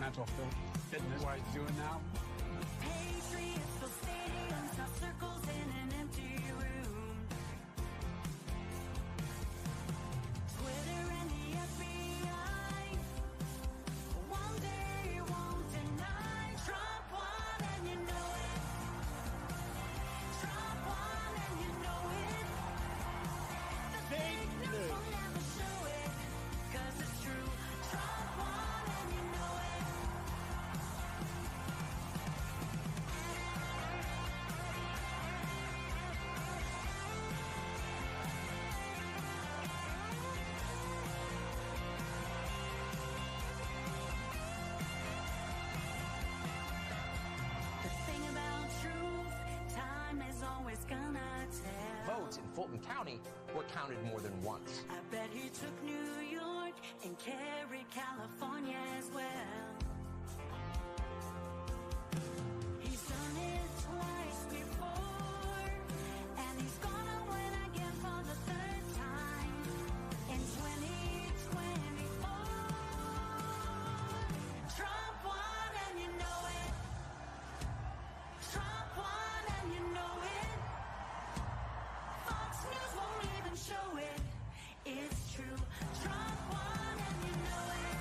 mental fitness. What he's doing now. Patriots fill stadiums, not circles in an empty room. Twitter and the FBI, one day won't deny. Trump won and you know it. Trump won and you know it. The fake news will never show it, 'cause it's true. Trump won and you know it. The thing about truth, time is always gonna tell. Votes in Fulton County were counted more than once. I bet he took New York and carried California as well. He's done it twice before, and he's gonna win again for the third time in 2024. Trump won and you know it. Trump won and you know it. Fox News won't even show it. It's true. Trump won and you know it.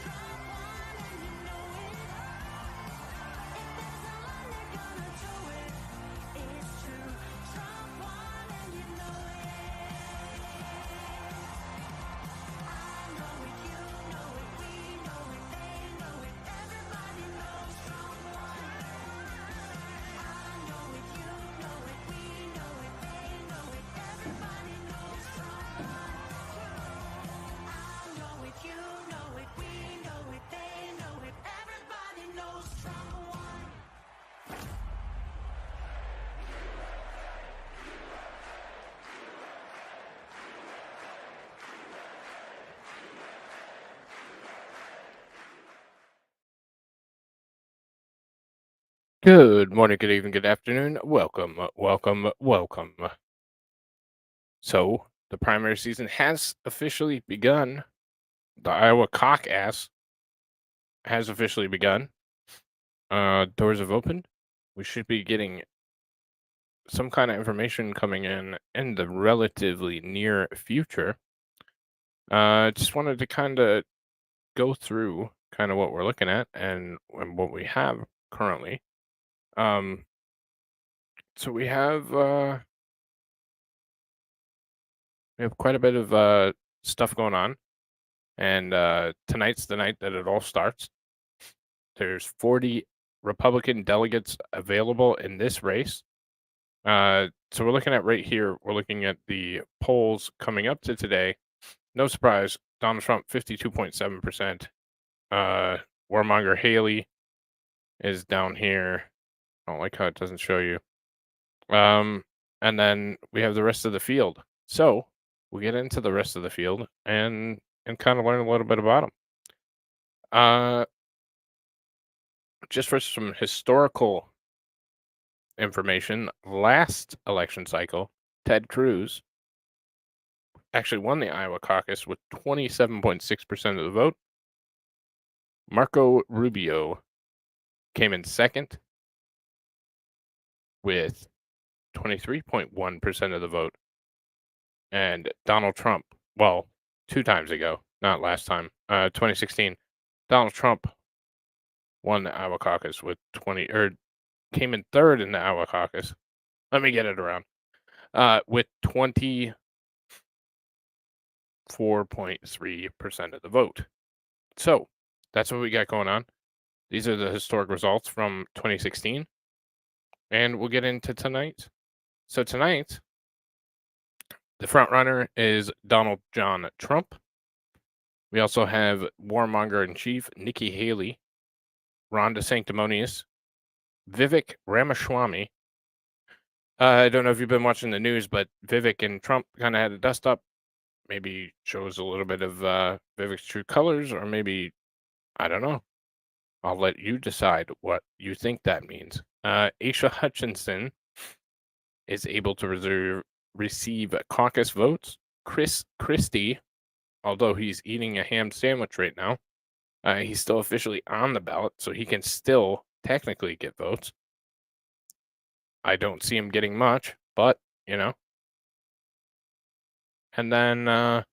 Trump won and you know it. If there's a line, they're gonna throw it. It's true. Trump won and you know it. I know it, you know it, we know it, they know it. Everybody knows Trump won. I know it, you know it, we know it, they know it. Everybody knows Trump won. I know it, you know it, we know it, they know it. Everybody knows Trump won. Good morning, good evening, good afternoon. Welcome. So, the primary season has officially begun. The Iowa caucus has officially begun. Doors have opened. We should be getting some kind of information coming in the relatively near future. Just wanted to kind of go through kind of what we're looking at and what we have currently. So we have quite a bit of stuff going on, and tonight's the night that it all starts. There's 40 Republican delegates available in this race. So we're looking at right here. We're looking at the polls coming up to today. No surprise, Donald Trump 52.7%. Warmonger Haley is down here. I don't like how it doesn't show you. And then we have the rest of the field. So we'll get into the rest of the field and kind of learn a little bit about them. Just for some historical information, last election cycle, Ted Cruz actually won the Iowa caucus with 27.6% of the vote. Marco Rubio came in second with 23.1% of the vote. And Donald Trump, well, 2 times ago, not last time, 2016, Donald Trump won the Iowa caucus with came in third in the Iowa caucus. Let me get it around. With 24.3% of the vote. So that's what we got going on. These are the historic results from 2016. And we'll get into tonight. So tonight, the front runner is Donald John Trump. We also have warmonger in chief Nikki Haley, Ron DeSanctimonious, Vivek Ramaswamy. I don't know if you've been watching the news, but Vivek and Trump kind of had a dust up. Maybe shows a little bit of Vivek's true colors, or maybe, I don't know. I'll let you decide what you think that means. Asa Hutchinson is able to receive caucus votes. Chris Christie, although he's eating a ham sandwich right now, He's still officially on the ballot, so he can still technically get votes. I don't see him getting much, but, you know. And then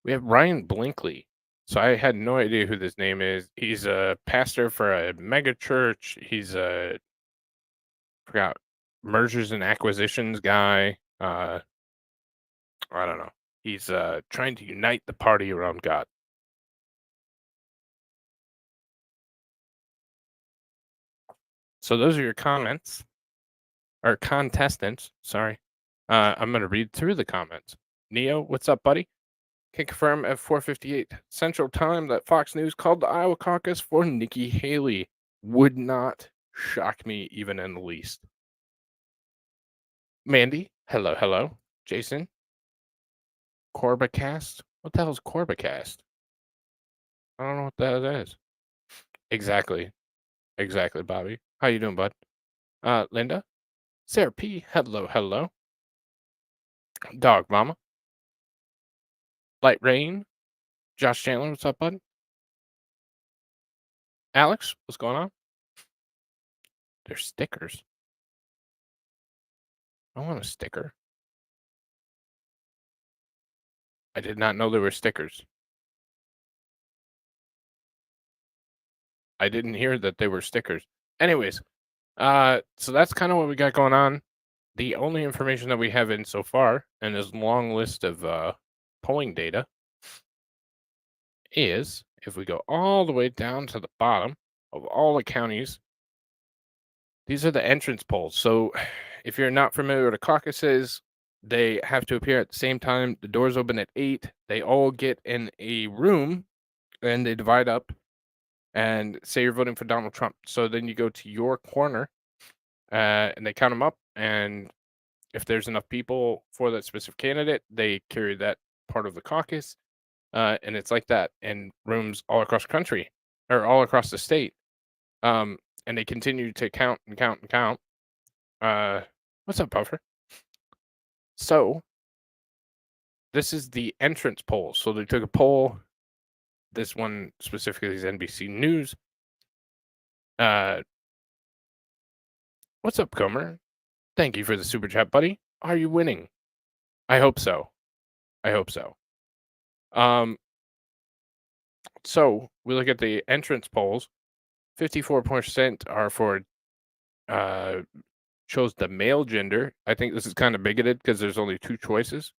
we have Ryan Blinkley. So I had no idea who this name is. He's a pastor for a mega church. He's a forgot mergers and acquisitions guy. I don't know. He's trying to unite the party around God. So those are your comments or contestants. Sorry. I'm gonna read through the comments. Neo, what's up, buddy? Can confirm at 4:58 Central Time that Fox News called the Iowa caucus for Nikki Haley. Would not shock me even in the least. Mandy, hello, hello. Jason, Corbacast. What the hell is Corbacast? I don't know what that is. Exactly, exactly, Bobby. How you doing, bud? Linda, Sarah P. Hello, hello. Dog Mama, Light Rain, Josh Chandler. What's up, bud? Alex, what's going on? They're stickers. I want a sticker. I did not know there were stickers. I didn't hear that they were stickers. Anyways, so that's kind of what we got going on. The only information that we have in so far, and this long list of polling data, is if we go all the way down to the bottom of all the counties, these are the entrance polls. So if you're not familiar with the caucuses, they have to appear at the same time. The doors open at 8. They all get in a room and they divide up and say you're voting for Donald Trump. So then you go to your corner and they count them up. And if there's enough people for that specific candidate, they carry that part of the caucus. And it's like that in rooms all across the country or all across the state. And they continue to count and count and count. What's up, Puffer? So this is the entrance poll. So they took a poll. This one specifically is NBC News. What's up, Comer? Thank you for the super chat, buddy. Are you winning? I hope so. I hope so. So we look at the entrance polls. 54% are for chose the male gender. I think this is kind of bigoted because there's only 2 choices.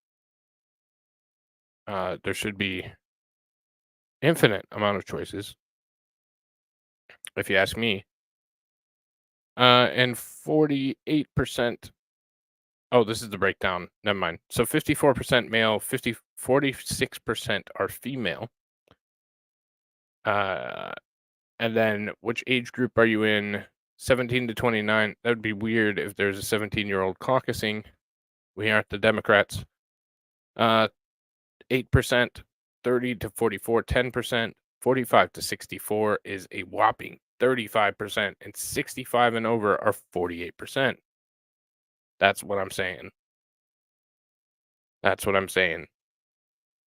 There should be infinite amount of choices, if you ask me. And 48%. Oh, this is the breakdown. Never mind. So 54% male, 46% are female. And then which age group are you in? 17 to 29. That would be weird if there's a 17-year-old caucusing. We aren't the Democrats. 8%, 30 to 44, 10%, 45 to 64 is a whopping 35%, and 65 and over are 48%. That's what I'm saying. That's what I'm saying.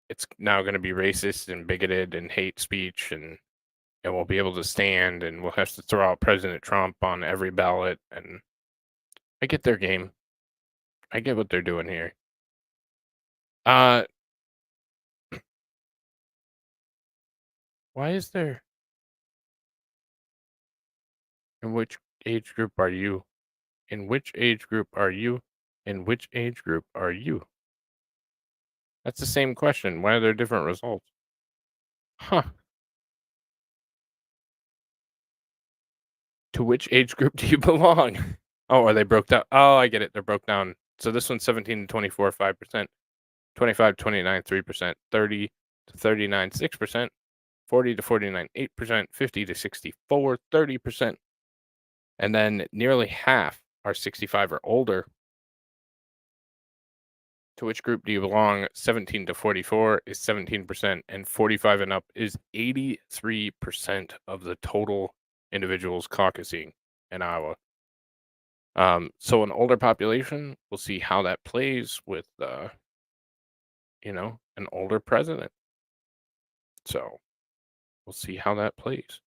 It's now going to be racist and bigoted and hate speech, and it won't be able to stand, and we'll have to throw out President Trump on every ballot. And I get their game. I get what they're doing here. Why is there? In which age group are you? In which age group are you? In which age group are you? That's the same question. Why are there different results? Huh. To which age group do you belong? Oh, are they broke down? Oh, I get it. They're broke down. So this one's 17 to 24, 5%. 25 to 29, 3%. 30 to 39, 6%. 40 to 49, 8%. 50 to 64, 30%. And then nearly half are 65 or older. To which group do you belong? 17 to 44 is 17%, and 45 and up is 83% of the total individuals caucusing in Iowa. So an older population, we'll see how that plays with, an older president. So we'll see how that plays.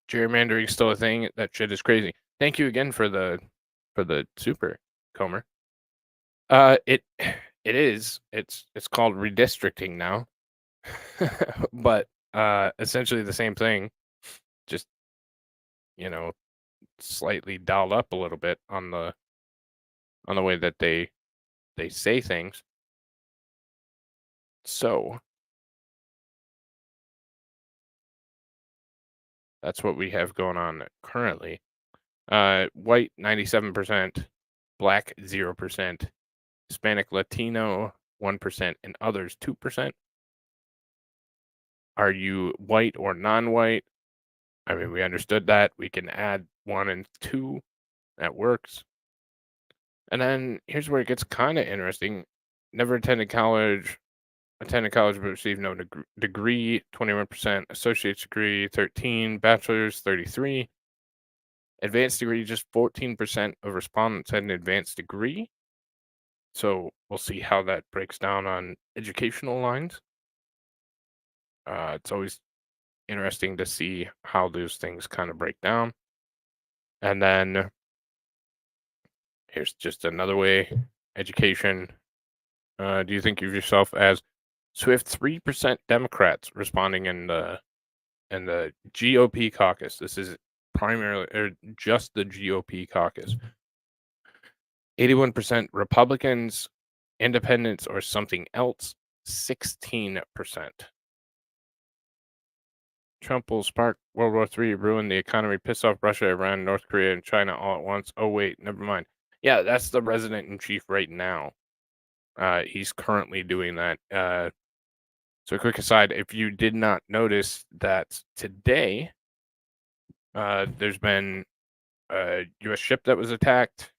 Gerrymandering is still a thing. That shit is crazy. Thank you again for the super, Comer. It is. It's called redistricting now. But essentially the same thing, just slightly dialed up a little bit on the way that they say things. So that's what we have going on currently. White 97%, black 0%, Hispanic Latino 1%, and others 2%. Are you white or non-white? I mean, we understood that. We can add 1 and 2. That works. And then here's where it gets kind of interesting. Never attended college but received no degree, 21%, associate's degree, 13, bachelor's, 33. Advanced degree, just 14% of respondents had an advanced degree. So we'll see how that breaks down on educational lines. It's always interesting to see how those things kind of break down. And then here's just another way. Education. Do you think of yourself as Swift 3% Democrats responding in the GOP caucus? This is primarily or just the GOP caucus. 81% Republicans, independents, or something else, 16%. Trump will spark World War III, ruin the economy, piss off Russia, Iran, North Korea, and China all at once. Oh, wait, never mind. Yeah, that's the president in chief right now. He's currently doing that. So, quick aside, if you did not notice that today, there's been a U.S. ship that was attacked.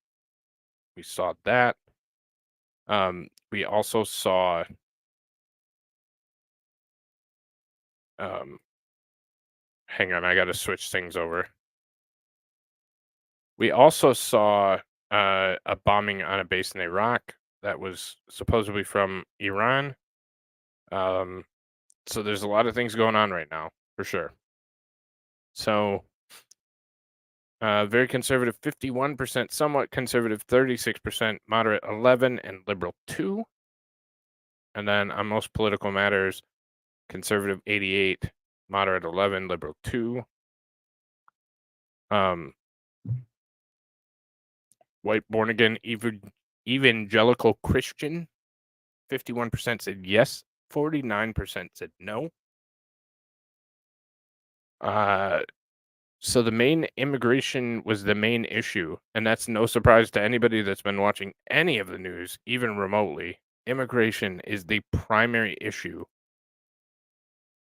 We saw that. We also saw hang on, I got to switch things over. We also saw a bombing on a base in Iraq that was supposedly from Iran. So there's a lot of things going on right now, for sure. So very conservative 51%, somewhat conservative 36%, moderate 11%, and liberal 2%. And then on most political matters, conservative 88%, moderate 11%, liberal 2%. White born again evangelical Christian, 51% said yes, 49% said no. So the main immigration was the main issue, and that's no surprise to anybody that's been watching any of the news, even remotely. Immigration is the primary issue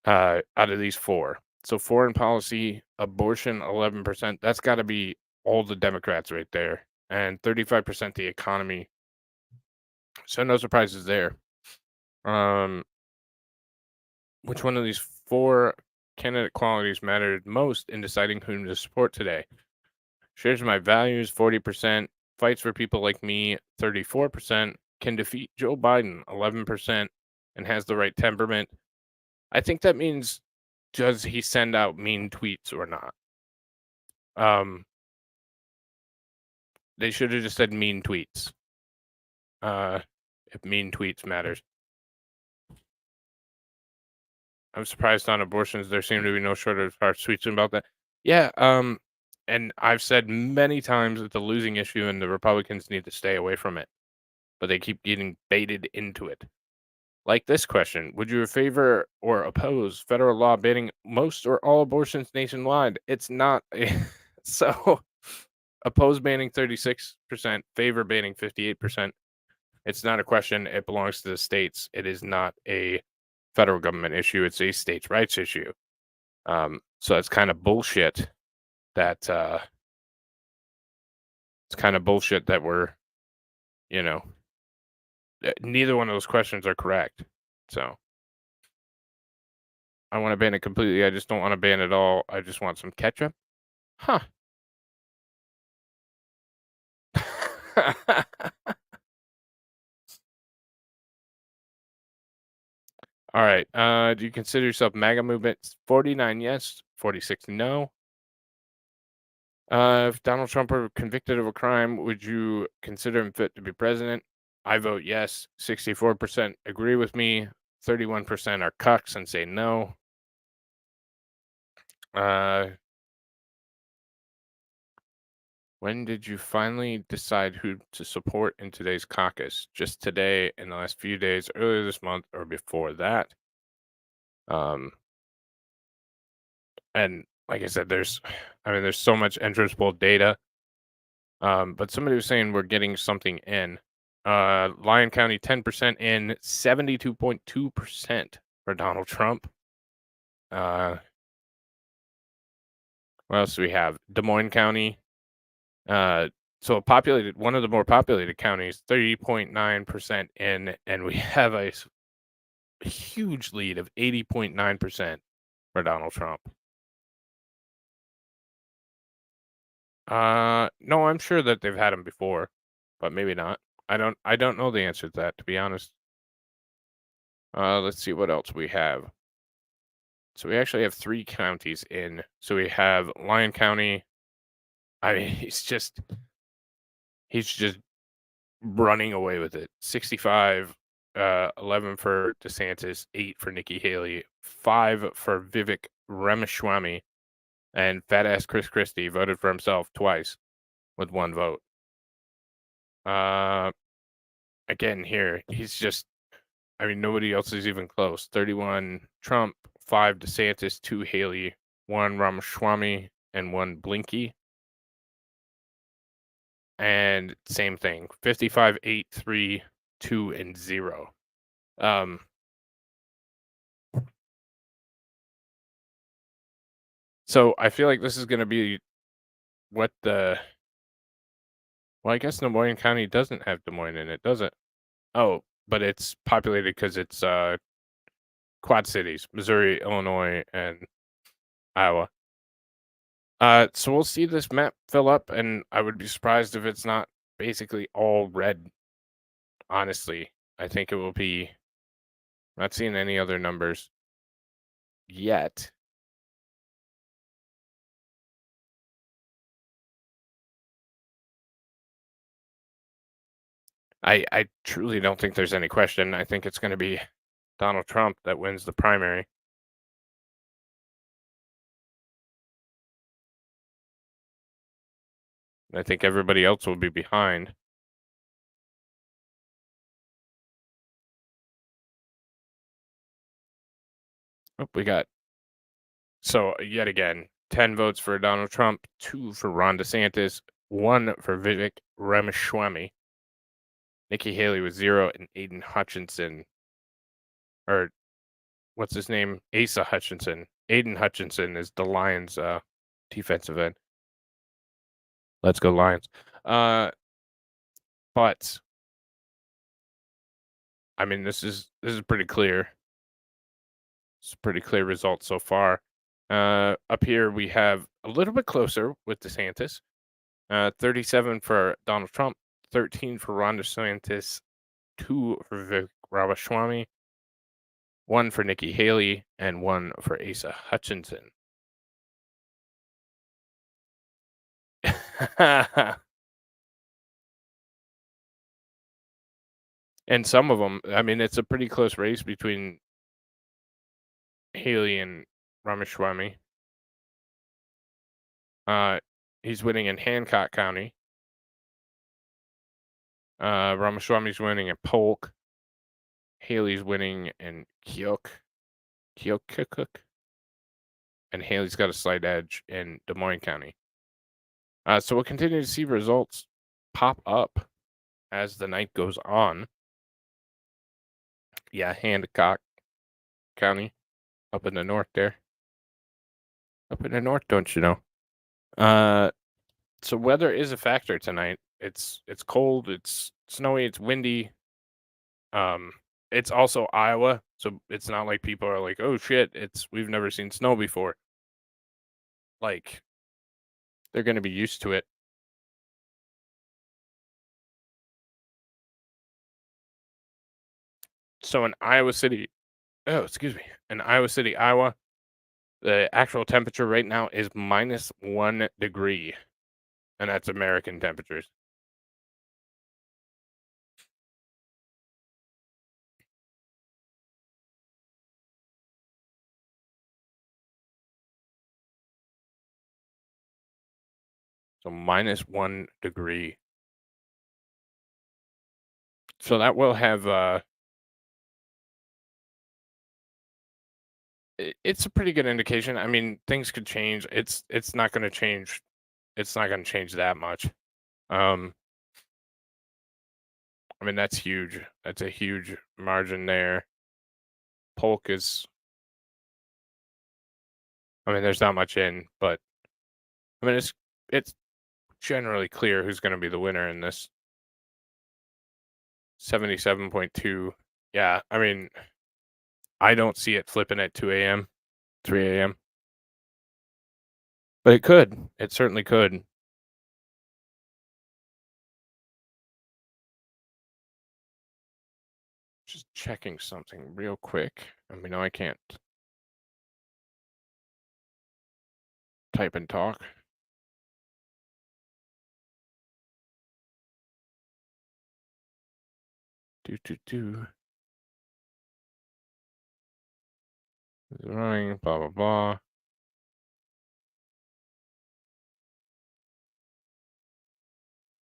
out of these 4. So foreign policy, abortion, 11%. That's got to be all the Democrats right there, and 35% the economy. So no surprises there. Which one of these 4 candidate qualities mattered most in deciding whom to support today? Shares my values, 40%. Fights for people like me, 34%. Can defeat Joe Biden, 11%. And has the right temperament. I think that means, does he send out mean tweets or not? They should have just said mean tweets. If mean tweets matters. I'm surprised on abortions. There seem to be no shortage of harsh tweets about that. Yeah, and I've said many times that the losing issue and the Republicans need to stay away from it, but they keep getting baited into it. Like this question: would you favor or oppose federal law banning most or all abortions nationwide? It's not so. Oppose banning 36%, favor banning 58%. It's not a question. It belongs to the states. It is not a federal government issue. It's a states' rights issue. So it's kind of bullshit that we're, neither one of those questions are correct. So I want to ban it completely. I just don't want to ban it all. I just want some ketchup. Huh. All right. Do you consider yourself MAGA movement? 49 yes, 46 no. If Donald Trump were convicted of a crime, would you consider him fit to be president? I vote yes. 64% agree with me. 31% are cucks and say no. When did you finally decide who to support in today's caucus? Just today, in the last few days, earlier this month, or before that? Um, and like I said, there's so much entrance poll data. But somebody was saying we're getting something in. Lyon County 10% in, 72.2% for Donald Trump. What else do we have? Des Moines County. So one of the more populated counties, 30.9% in, and we have a huge lead of 80.9% for Donald Trump. No, I'm sure that they've had him before, but maybe not. I don't know the answer to that, to be honest. Let's see what else we have. So we actually have 3 counties in. So we have Lyon County. I mean, he's just running away with it. 65, 11 for DeSantis, 8 for Nikki Haley, 5 for Vivek Ramaswamy, and fat ass Chris Christie voted for himself twice with 1 vote. Again here, nobody else is even close. 31 Trump, 5 DeSantis, 2 Haley, 1 Ramaswamy, and 1 Blinky. And same thing, 55, 8, 3, 2, and 0. So I feel like this is going to be what well, I guess Des Moines County doesn't have Des Moines in it, does it? Oh, but it's populated because it's Quad Cities, Missouri, Illinois, and Iowa. So we'll see this map fill up, and I would be surprised if it's not basically all red. Honestly, I think it will be. Not seeing any other numbers yet. I truly don't think there's any question. I think it's going to be Donald Trump that wins the primary. I think everybody else will be behind. Oh, we got so yet again 10 votes for Donald Trump, 2 for Ron DeSantis, 1 for Vivek Ramaswamy. Nikki Haley was 0, and Aiden Hutchinson, or what's his name? Asa Hutchinson. Aiden Hutchinson is the Lions defensive end. Let's go Lions. But I mean, this is pretty clear. It's a pretty clear result so far. Up here we have a little bit closer with DeSantis. 37 for Donald Trump, 13 for Ron DeSantis, 2 for Vivek Ramaswamy, 1 for Nikki Haley, and 1 for Asa Hutchinson. And some of them, I mean, it's a pretty close race between Haley and Ramaswamy. He's winning in Hancock County. Ramaswamy's winning in Polk. Haley's winning in Keokuk. And Haley's got a slight edge in Des Moines County. So we'll continue to see results pop up as the night goes on. Yeah, Hancock County up in the north there. Up in the north, don't you know? So weather is a factor tonight. It's cold, it's snowy, it's windy. It's also Iowa, so it's not like people are like, "Oh shit, we've never seen snow before." Like they're going to be used to it. So in Iowa City, Oh, excuse me. In Iowa City, Iowa, the actual temperature right now is -1 degree, and that's American temperatures. So -1 degree. So that will have it's a pretty good indication. I mean, things could change. It's not going to change. It's not going to change that much. Um, I mean, that's huge. That's a huge margin there. Polk is. I mean, there's not much in, but I mean, it's generally clear who's going to be the winner in this. 77.2. Yeah, I mean, I don't see it flipping at 2 a.m., 3 a.m., but it could. It certainly could. Just checking something real quick. I mean, no, I can't type and talk. Do. Running, blah, blah, blah.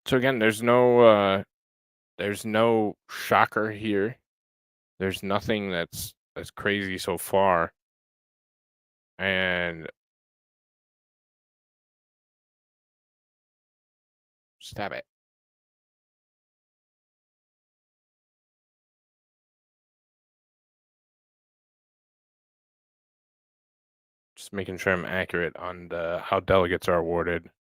So again, there's no shocker here. There's nothing that's crazy so far. And stab it. Just making sure I'm accurate on how delegates are awarded.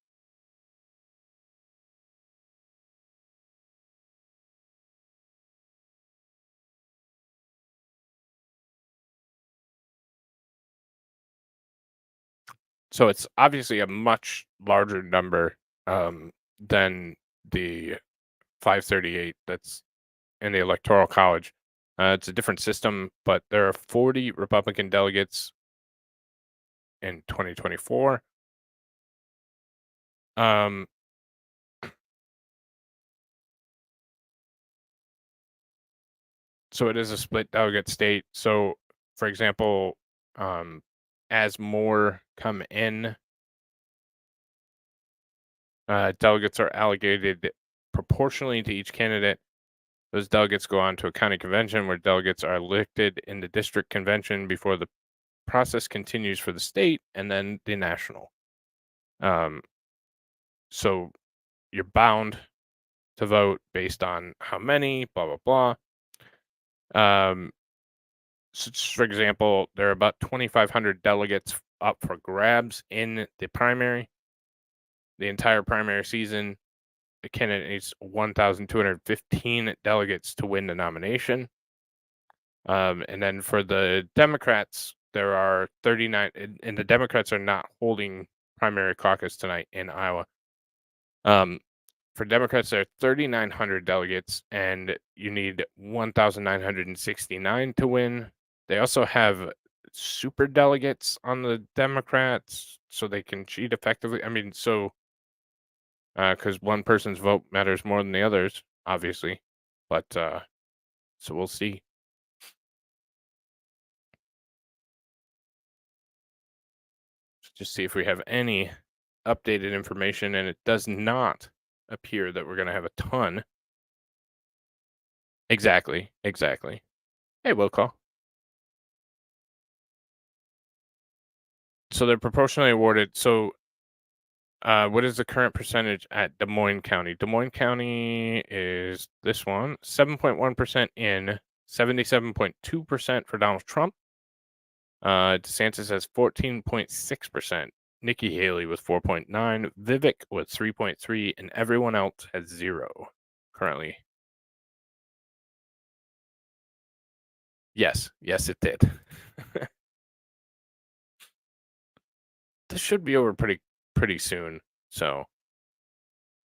So it's obviously a much larger number than the 538 that's in the Electoral College. It's a different system, but there are 40 Republican delegates in 2024. Um, so it is a split delegate state. So, for example, as more come in, delegates are allocated proportionally to each candidate. Those delegates go on to a county convention where delegates are elected in the district convention before the process continues for the state and then the national. So you're bound to vote based on how many, blah, blah, blah. So just for example, there are about 2,500 delegates up for grabs in the primary. The entire primary season, the candidate needs 1,215 delegates to win the nomination. And then for the Democrats, there are 39, and the Democrats are not holding primary caucus tonight in Iowa. For Democrats, there are 3,900 delegates, and you need 1,969 to win. They also have super delegates on the Democrats, so they can cheat effectively. I mean, so because one person's vote matters more than the others, obviously. But so we'll see. Just see if we have any updated information, and it does not appear that we're going to have a ton. Exactly. Hey, will call. So they're proportionally awarded. So what is the current percentage at Des Moines County? Des Moines County is this one, 7.1% in, 77.2% for Donald Trump. DeSantis has 14.6%. Nikki Haley with 4.9, Vivek with 3.3, and everyone else has 0 currently. Yes, it did. This should be over pretty soon. So,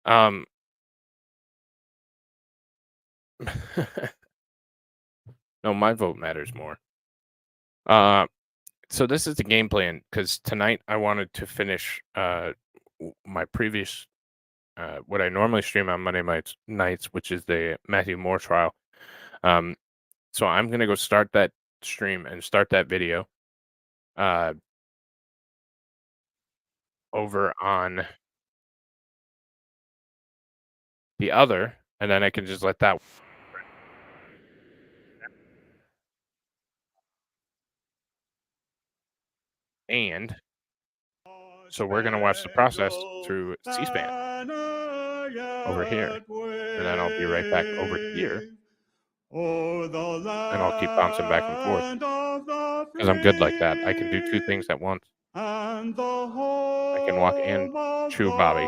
no, my vote matters more. So this is the game plan because tonight I wanted to finish my previous what I normally stream on Monday nights, which is the Matthew Moore trial. So I'm gonna go start that stream and start that video over on the other, and then I can just let that. And so we're gonna watch the process through C-SPAN over here, and then I'll be right back over here, and I'll keep bouncing back and forth because I'm good like that. I can do two things at once. I can walk and chew Bobby.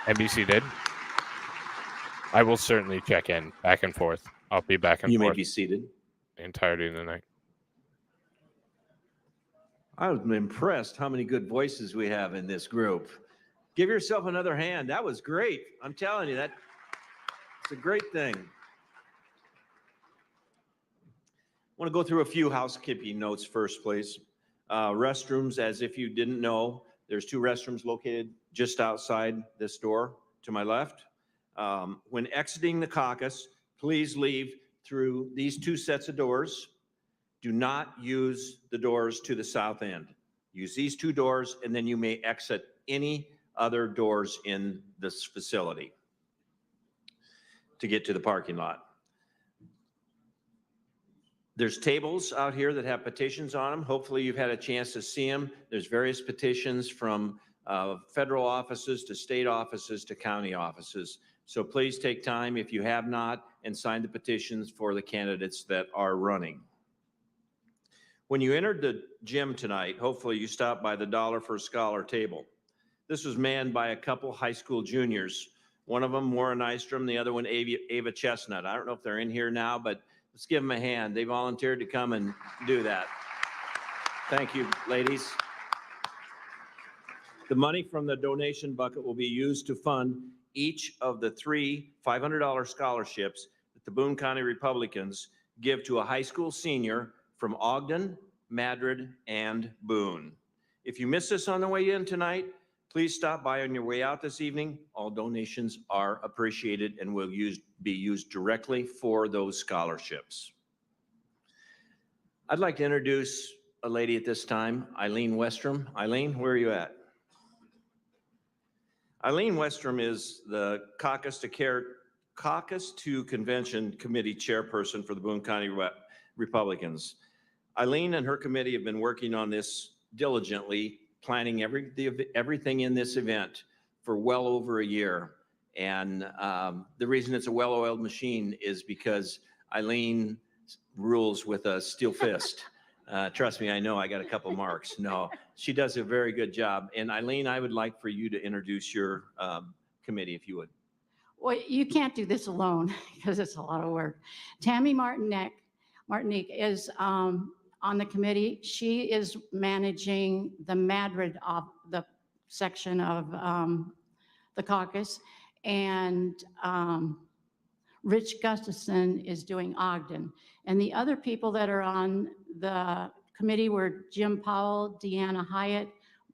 NBC did. I will certainly check in back and forth. I'll be back and You may forth be seated. the entirety of the night. I was impressed how many good voices we have in this group. Give yourself another hand. That was great. I'm telling you, that's a great thing. I want to go through a few housekeeping notes first, please. Restrooms, as if you didn't know, there's two restrooms located just outside this door to my left. When exiting the caucus, please leave through these two sets of doors. Do not use the doors to the south end. Use these two doors, and then you may exit any other doors in this facility to get to the parking lot. There's tables out here that have petitions on them. Hopefully you've had a chance to see them. There's various petitions from federal offices to state offices to county offices. So please take time, if you have not, and sign the petitions for the candidates that are running. When you entered the gym tonight, hopefully you stopped by the $1 for a Scholar table. This was manned by a couple high school juniors. One of them, Warren Nystrom, the other one, Ava Chestnut. I don't know if they're in here now, but let's give them a hand. They volunteered to come and do that. Thank you, ladies. The money from the donation bucket will be used to fund each of the 3 $500 scholarships that the Boone County Republicans give to a high school senior from Ogden, Madrid, and Boone. If you missed this on the way in tonight, please stop by on your way out this evening. All donations are appreciated and will be used directly for those scholarships. I'd like to introduce a lady at this time, Eileen Westrom. Eileen, where are you at? Eileen Westrom is the Caucus to Convention Committee Chairperson for the Boone County Republicans. Eileen and her committee have been working on this diligently, planning everything in this event for well over a year. And the reason it's a well-oiled machine is because Eileen rules with a steel fist. Trust me, I know I got a couple marks. No, she does a very good job. And Eileen, I would like for you to introduce your committee, if you would. Well, you can't do this alone because it's a lot of work. Tammy Martinique is on the committee. She is managing the Madrid the section of the caucus, and Rich Gustafson is doing Ogden. And the other people that are on the committee were Jim Powell, Deanna Hyatt,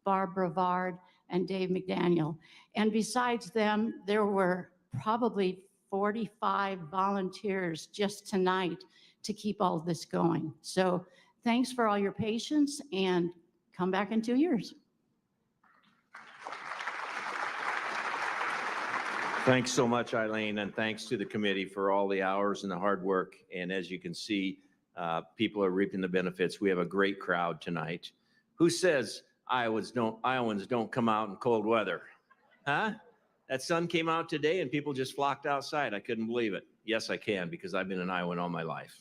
Barb Brevard, and Dave McDaniel. And besides them, there were probably 45 volunteers just tonight to keep all this going. So thanks for all your patience, and come back in 2 years. Thanks so much, Eileen, and thanks to the committee for all the hours and the hard work. And as you can see, people are reaping the benefits. We have a great crowd tonight. Who says Iowans don't come out in cold weather? Huh? That sun came out today and people just flocked outside. I couldn't believe it. Yes, I can, because I've been an Iowan all my life.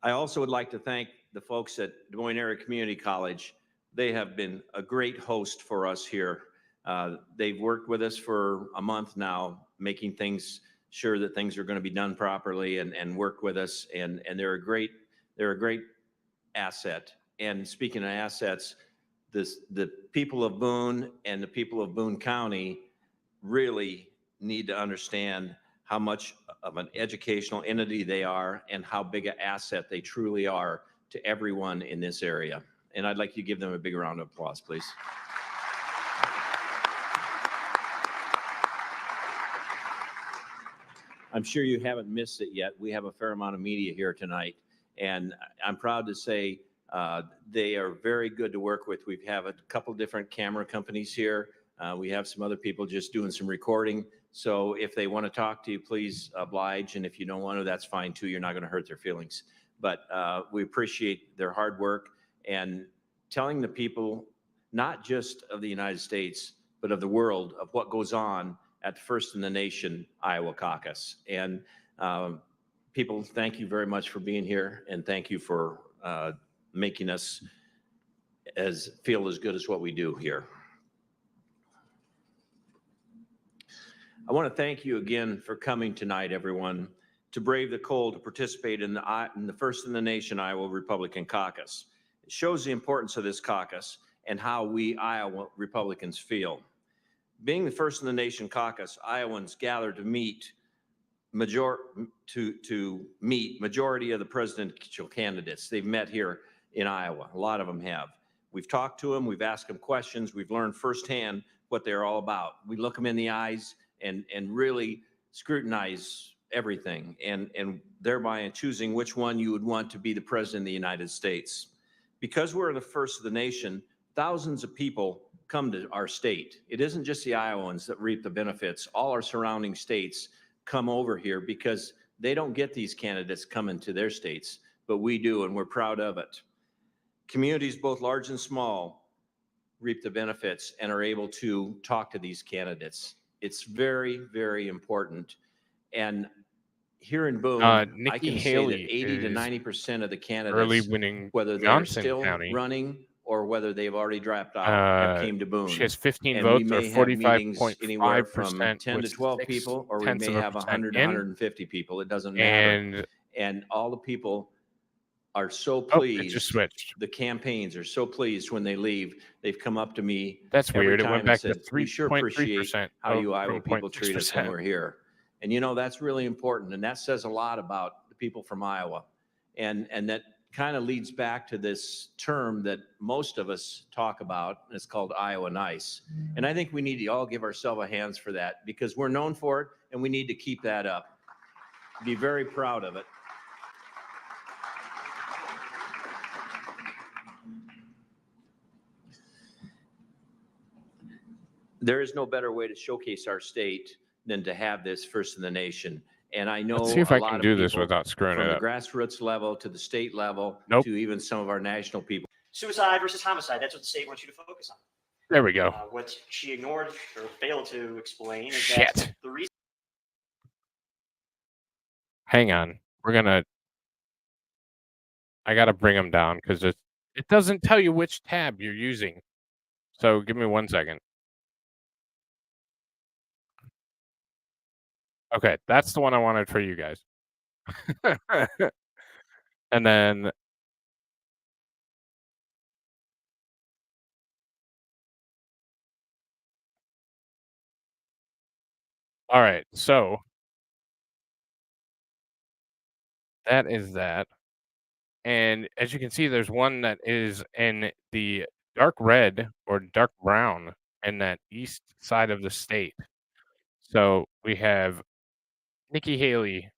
I also would like to thank the folks at Des Moines Area Community College. They have been a great host for us here. They've worked with us for a month now, making sure that things are going to be done properly, and work with us. And they're a great asset. And speaking of assets, the people of Boone and the people of Boone County really need to understand how much of an educational entity they are and how big an asset they truly are to everyone in this area. And I'd like to give them a big round of applause, please. I'm sure you haven't missed it yet. We have a fair amount of media here tonight, and I'm proud to say they are very good to work with. We have a couple different camera companies here. We have some other people just doing some recording. So if they want to talk to you, please oblige. And if you don't want to, that's fine too. You're not going to hurt their feelings. But we appreciate their hard work and telling the people, not just of the United States, but of the world, of what goes on at the First in the Nation Iowa caucus. And people, thank you very much for being here, and thank you for making us feel as good as what we do here. I want to thank you again for coming tonight, everyone, to brave the cold to participate in the First in the Nation Iowa Republican Caucus. It shows the importance of this caucus and how we Iowa Republicans feel. Being the First in the Nation caucus, Iowans gather to meet majority of the presidential candidates. They've met here in Iowa. A lot of them have. We've talked to them. We've asked them questions. We've learned firsthand what they're all about. We look them in the eyes and really scrutinize everything, and thereby in choosing which one you would want to be the president of the United States. Because we're the first of the nation, thousands of people come to our state. It isn't just the Iowans that reap the benefits. All our surrounding states come over here because they don't get these candidates coming to their states, but we do, and we're proud of it. Communities both large and small reap the benefits and are able to talk to these candidates. It's very, very important. And here in Boone, I Nikki can Haley say that 80 to is 90% of the early candidates, winning whether they're Johnson still County. running or whether they've already dropped out, have came to Boone. She has 15 and votes, we or may have meetings 45.5%, anywhere from 10 to with 12 people, or we may have 100 to 150 people. It doesn't matter. And all the people are so pleased. It just switched. The campaigns are so pleased when they leave. They've come up to me. That's weird. It went back to 3.3%. We sure appreciate how you Iowa people treat us when we're here. And you know, that's really important. And that says a lot about the people from Iowa. And that kind of leads back to this term that most of us talk about. And it's called Iowa Nice. And I think we need to all give ourselves a hands for that, because we're known for it and we need to keep that up. Be very proud of it. There is no better way to showcase our state than to have this First in the Nation. And I know Let's see if I can do this without screwing it up. From the grassroots level to the state level to even some of our national people. Suicide versus homicide. That's what the state wants you to focus on. There we go. What she ignored or failed to explain is Shit. that the reason. Hang on. I got to bring them down because it doesn't tell you which tab you're using. So give me 1 second. Okay, that's the one I wanted for you guys. And then all right, so that is that. And as you can see, there's one that is in the dark red or dark brown in that east side of the state. So we have Nikki Haley.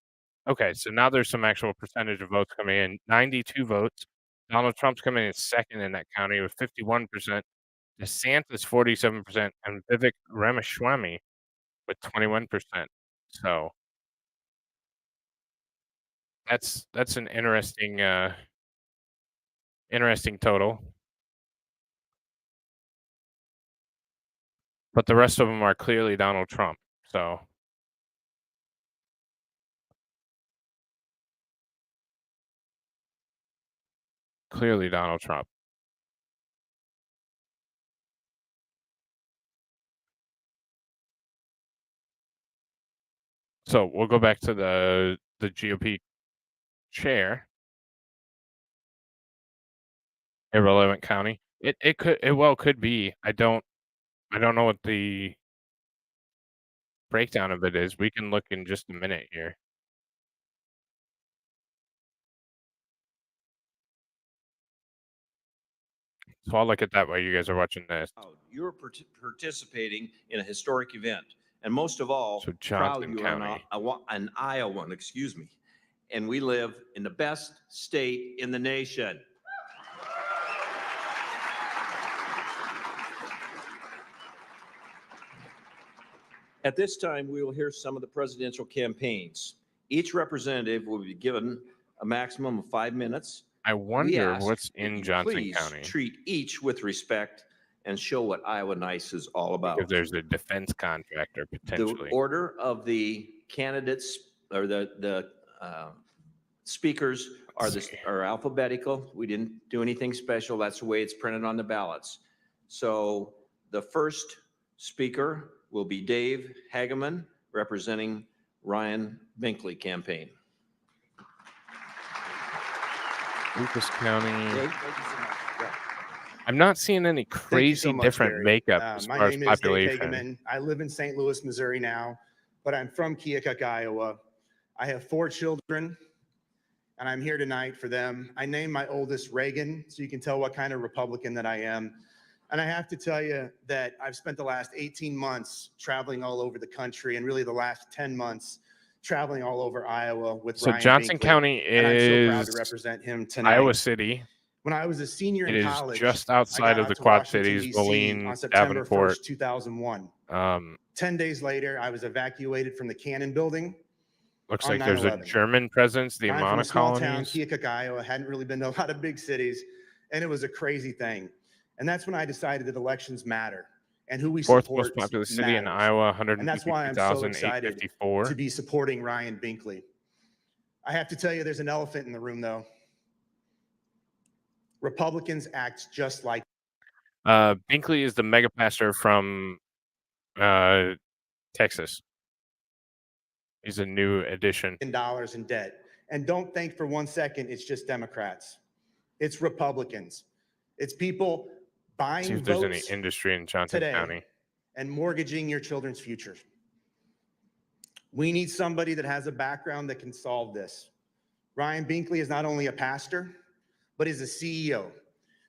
Okay, so now there's some actual percentage of votes coming in. 92 votes. Donald Trump's coming in second in that county with 51%. DeSantis 47%, and Vivek Ramaswamy with 21%. So that's an interesting total. But the rest of them are clearly Donald Trump. So clearly Donald Trump. So we'll go back to the GOP chair. Irrelevant county. It could be. I don't know what the breakdown of it is. We can look in just a minute here. So I'll look at that while you guys are watching this. You're participating in a historic event, and most of all, So proud Johnson you are County. an Iowan, excuse me. And we live in the best state in the nation. At this time, we will hear some of the presidential campaigns. Each representative will be given a maximum of 5 minutes. I We wonder ask what's that in you Johnson please County, treat each with respect and show what Iowa Nice is all about. because there's a defense contractor The potentially. order of the candidates or the speakers are alphabetical. We didn't do anything special. That's the way it's printed on the ballots. So the first speaker will be Dave Hageman, representing Ryan Binkley campaign. Lucas County. Dave, thank you so much. Yeah. I'm not seeing any Thank you crazy so much, different Barry. makeup as My far as name is Dave population. Hageman. I live in St. Louis, Missouri now, but I'm from Keokuk, Iowa. I have 4 children, and I'm here tonight for them. I named my oldest Reagan, so you can tell what kind of Republican that I am. And I have to tell you that I've spent the last 18 months traveling all over the country, and really the last 10 months traveling all over Iowa with So Ryan Johnson Binkley, County and I'm so proud is to represent him tonight. Iowa City. When I was a senior It in is college, just I outside got of out the to Quad Washington, Cities, D.C. Moline, on September Davenport. 1st, 2001. 10 days later, I was evacuated from the Cannon Building. Looks on like there's a 9/11. German presence, the I'm from amount a of small town, colonies. Keokuk, Iowa. Hadn't really been to a lot of big cities, and it was a crazy thing. And that's when I decided that elections matter, and who we Fourth support most populous city in matters. Iowa, And that's why I'm so excited 152,854. to be supporting Ryan Binkley. I have to tell you, there's an elephant in the room, though. Republicans act just like Binkley is the mega pastor from Texas. He's a new addition. dollars in debt. And don't think for 1 second it's just Democrats. It's Republicans. It's people See buying if there's any votes industry in Johnson today County. and mortgaging your children's futures. We need somebody that has a background that can solve this. Ryan Binkley is not only a pastor, but is a CEO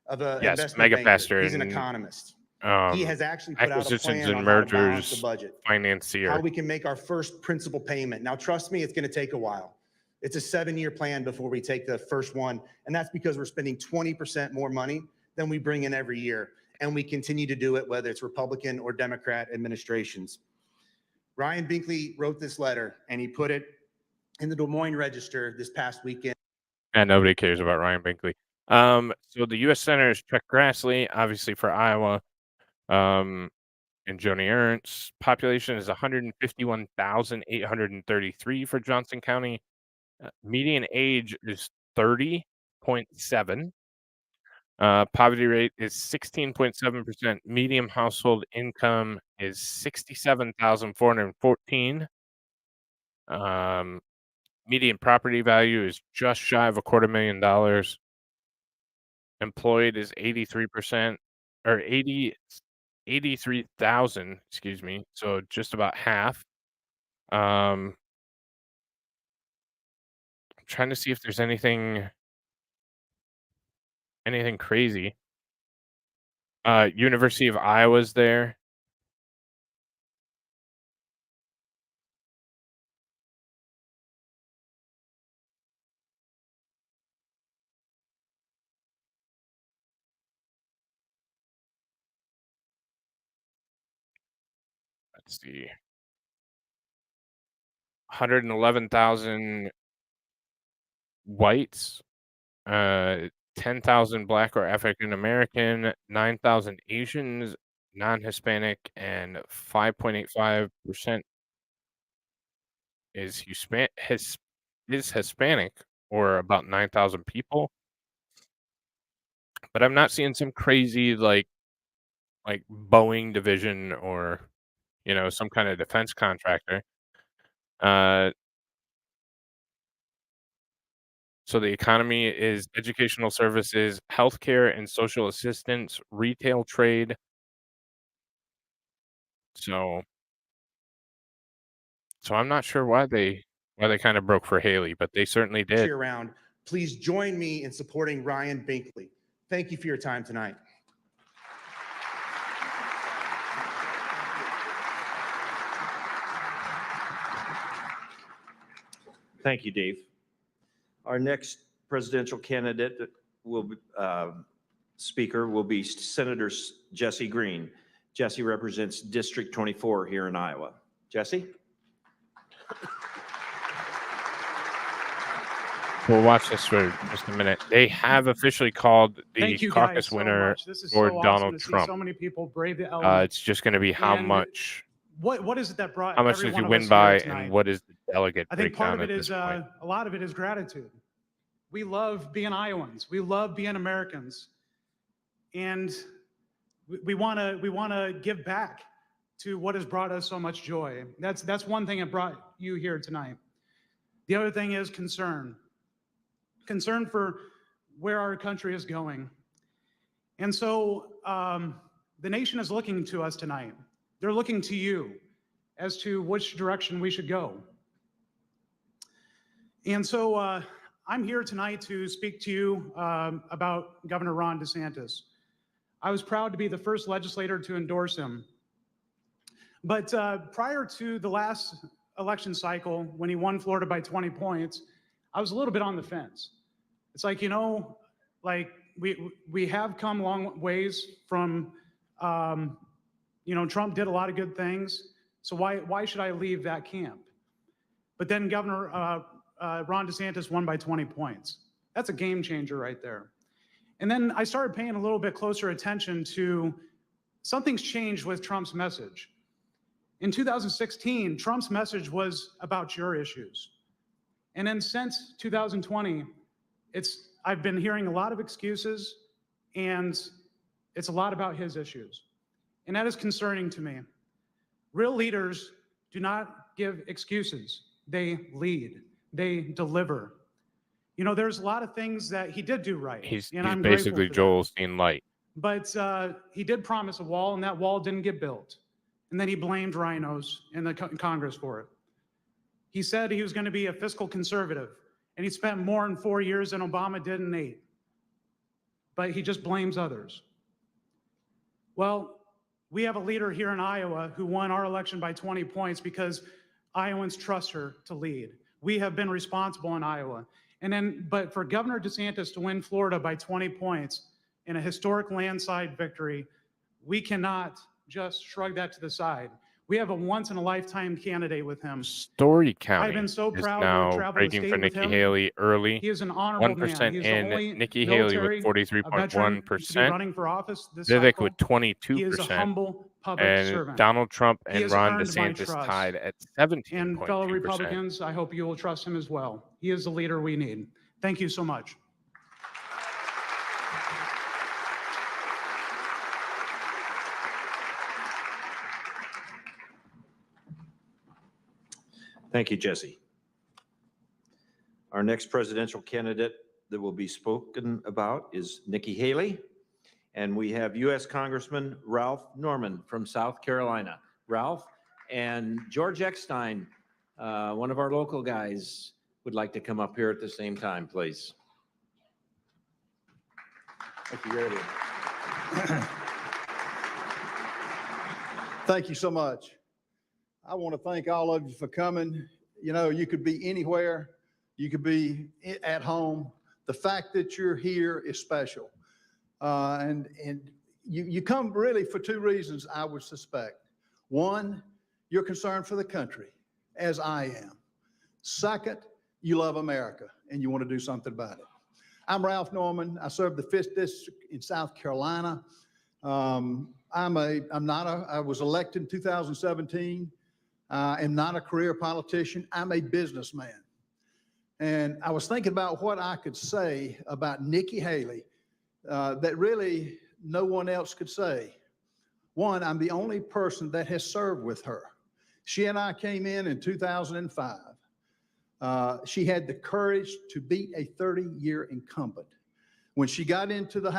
of a Yes, investment mega banker. pastor He's an in, economist. He has actually put out a acquisitions plan and on how to balance mergers the budget, financier. how we can make our first principal payment. Now, trust me, it's going to take a while. It's a 7-year plan before we take the first one. And that's because we're spending 20% more money than we bring in every year. And we continue to do it, whether it's Republican or Democrat administrations. Ryan Binkley wrote this letter, and he put it in the Des Moines Register this past weekend. And nobody cares about Ryan Binkley. So the U.S. Senator is Chuck Grassley, obviously for Iowa. And Joni Ernst. Population is 151,833 for Johnson County. Median age is 30.7. Poverty rate is 16.7%. Median household income is 67,414. Median property value is just shy of $250,000. Employed is 83%, or 83,000, excuse me. So just about half. I'm trying to see if there's anything crazy. University of Iowa's there. Let's see. 111,000 whites, 10,000 Black or African American, 9,000 Asians, non-Hispanic, and 5.85% is Hispanic, or about 9,000 people. But I'm not seeing some crazy like Boeing division or some kind of defense contractor. So the economy is educational services, healthcare and social assistance, retail trade. So So I'm not sure why they kind of broke for Haley, but they certainly did. Year round, please join me in supporting Ryan Binkley. Thank you for your time tonight. Thank you, Dave. Our next presidential candidate will be, speaker will be Senator Jesse Green. Jesse represents District 24 here in Iowa. Jesse? We'll watch this for just a minute. They have officially called the Thank you caucus guys so winner much. This is for so awesome Donald to see Trump. so many people brave the elements. It's just going to be how And much what is it that brought did every you one of win us by, here and tonight? what is the delegate I think part breakdown of it at is this point? a lot of it is gratitude. We love being Iowans. We love being Americans, and we want to give back to what has brought us so much joy. That's one thing that brought you here tonight. The other thing is concern for where our country is going. And so the nation is looking to us tonight. They're looking to you as to which direction we should go. And so I'm here tonight to speak to you about Governor Ron DeSantis. I was proud to be the first legislator to endorse him. But prior to the last election cycle, when he won Florida by 20 points, I was a little bit on the fence. It's like, we have come a long ways from, Trump did a lot of good things. So why should I leave that camp? But then Governor Ron DeSantis won by 20 points. That's a game changer right there. And then I started paying a little bit closer attention to something's changed with Trump's message. In 2016, Trump's message was about your issues. And then since 2020, I've been hearing a lot of excuses, and it's a lot about his issues. And that is concerning to me. Real leaders do not give excuses. They lead. They deliver. There's a lot of things that he did do right. He's I'm basically grateful for that. Joel Osteen light. But he did promise a wall, and that wall didn't get built. And then he blamed rhinos in the Congress for it. He said he was going to be a fiscal conservative, and he spent more in 4 years than Obama did in 8. But he just blames others. Well, we have a leader here in Iowa who won our election by 20 points because Iowans trust her to lead. We have been responsible in Iowa. But for Governor DeSantis to win Florida by 20 points in a historic landslide victory, we cannot just shrug that to the side. We have a once-in-a-lifetime candidate with him. Story County I've been so is proud to now have traveled the breaking state for with Nikki him. Haley early. He is an honorable 1% man. He is the in only Nikki Haley with military, a veteran to be 43.1%. running for office this Vivek cycle. with He is a 22%. humble public And servant. Donald Trump He and has Ron earned my DeSantis trust. tied at And 17.2%. fellow Republicans, I hope you will trust him as well. He is the leader we need. Thank you so much. Thank you, Jesse. Our next presidential candidate that will be spoken about is Nikki Haley. And we have U.S. Congressman Ralph Norman from South Carolina. Ralph and George Eckstein, one of our local guys, would like to come up here at the same time, please. Thank you, Gary. Thank you so much. I want to thank all of you for coming. You could be anywhere. You could be at home. The fact that you're here is special. And you come really for 2 reasons, I would suspect. One, you're concerned for the country, as I am. Second, you love America and you want to do something about it. I'm Ralph Norman. I serve the 5th District in South Carolina. I was elected in 2017. I'm not a career politician. I'm a businessman. And I was thinking about what I could say about Nikki Haley that really no one else could say. One, I'm the only person that has served with her. She and I came in 2005. She had the courage to beat a 30-year incumbent. When she got into the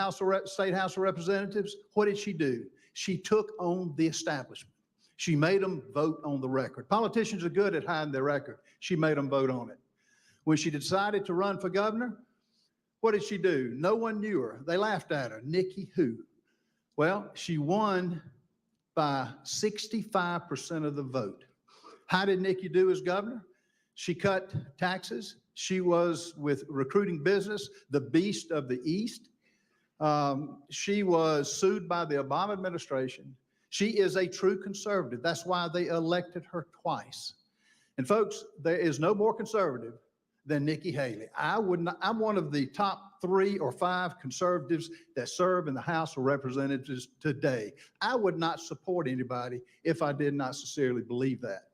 State House of Representatives, what did she do? She took on the establishment. She made them vote on the record. Politicians are good at hiding their record. She made them vote on it. When she decided to run for governor, what did she do? No one knew her. They laughed at her. Nikki who? Well, she won by 65% of the vote. How did Nikki do as governor? She cut taxes. She was with recruiting business, the beast of the East. She was sued by the Obama administration. She is a true conservative. That's why they elected her twice. And folks, there is no more conservative than Nikki Haley. I'm one of the top 3 or 5 conservatives that serve in the House of Representatives today. I would not support anybody if I did not sincerely believe that.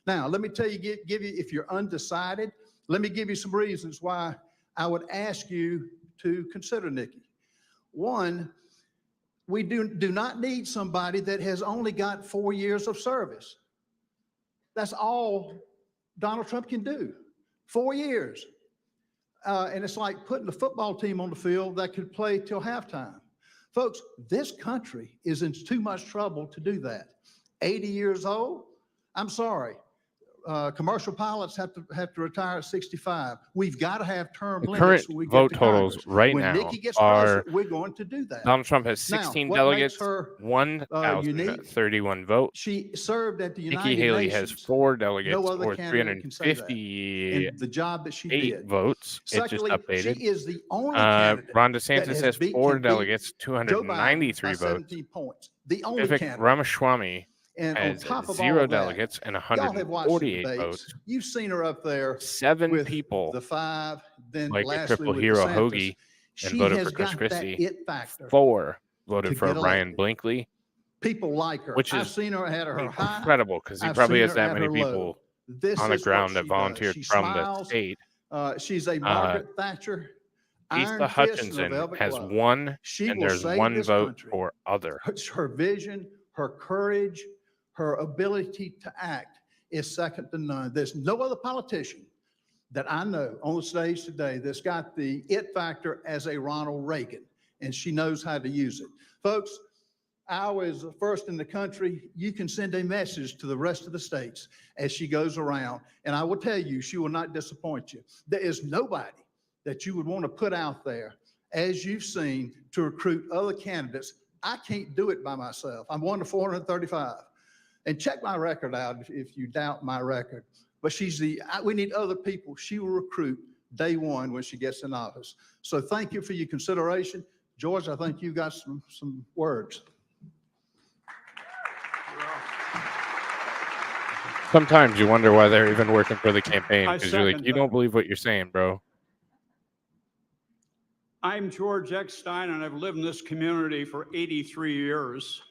Now, let me tell you, give you, if you're undecided, let me give you some reasons why I would ask you to consider Nikki. One, we do not need somebody that has only got 4 years of service. That's all Donald Trump can do. 4 years. And it's like putting the football team on the field that could play till halftime. Folks, this country is in too much trouble to do that. 80 years old? I'm sorry. Commercial pilots have to retire at 65. We've got to have term The limits. current when we get vote to totals Congress. right when now Nikki gets are president, we're going to do that. Donald Trump has Now, 16 what delegates, makes her, 1,031 votes. She served at the United Nikki Haley Nations. has 4 delegates, No other or candidate can say that. 358 And the job that she did. votes. It just Secondly, updated. she is the only candidate Ron that DeSantis has beat- 4 can beat delegates, Joe Biden 293 by votes. 17 points. The only Vivek candidate. Ramaswamy And on has top of 0 all that, delegates and y'all have watched the 148 debates. votes. You've seen her up there 7 with people, the 5, then like a lastly triple with hero DeSantis. Hoagie, She voted has for Chris got Christie. that it factor. 4 voted to for get Ryan elected. Blinkley, People like her. which I've is seen her at her high. incredible because he I've probably seen has her that at many her low. people This on the is what ground that she does. volunteered She from the smiles. state. She's a Margaret Thatcher. Lisa Iron fist and a Hutchinson velvet has glove. 1, She and will there's save 1 this vote country. for other. Her vision, her courage, her ability to act is second to none. There's no other politician that I know on the stage today that's got the it factor as a Ronald Reagan, and she knows how to use it. Folks, Iowa is the first in the country. You can send a message to the rest of the states as she goes around, and I will tell you, she will not disappoint you. There is nobody that you would want to put out there, as you've seen, to recruit other candidates. I can't do it by myself. I'm 1 to 435. And check my record out if you doubt my record. But we need other people. She will recruit day one when she gets in office. So thank you for your consideration. George, I think you got some words. Sometimes you wonder why they're even working for the campaign I because you're like, second you that. don't believe what you're saying, bro. I'm George Eckstein, and I've lived in this community for 83 years.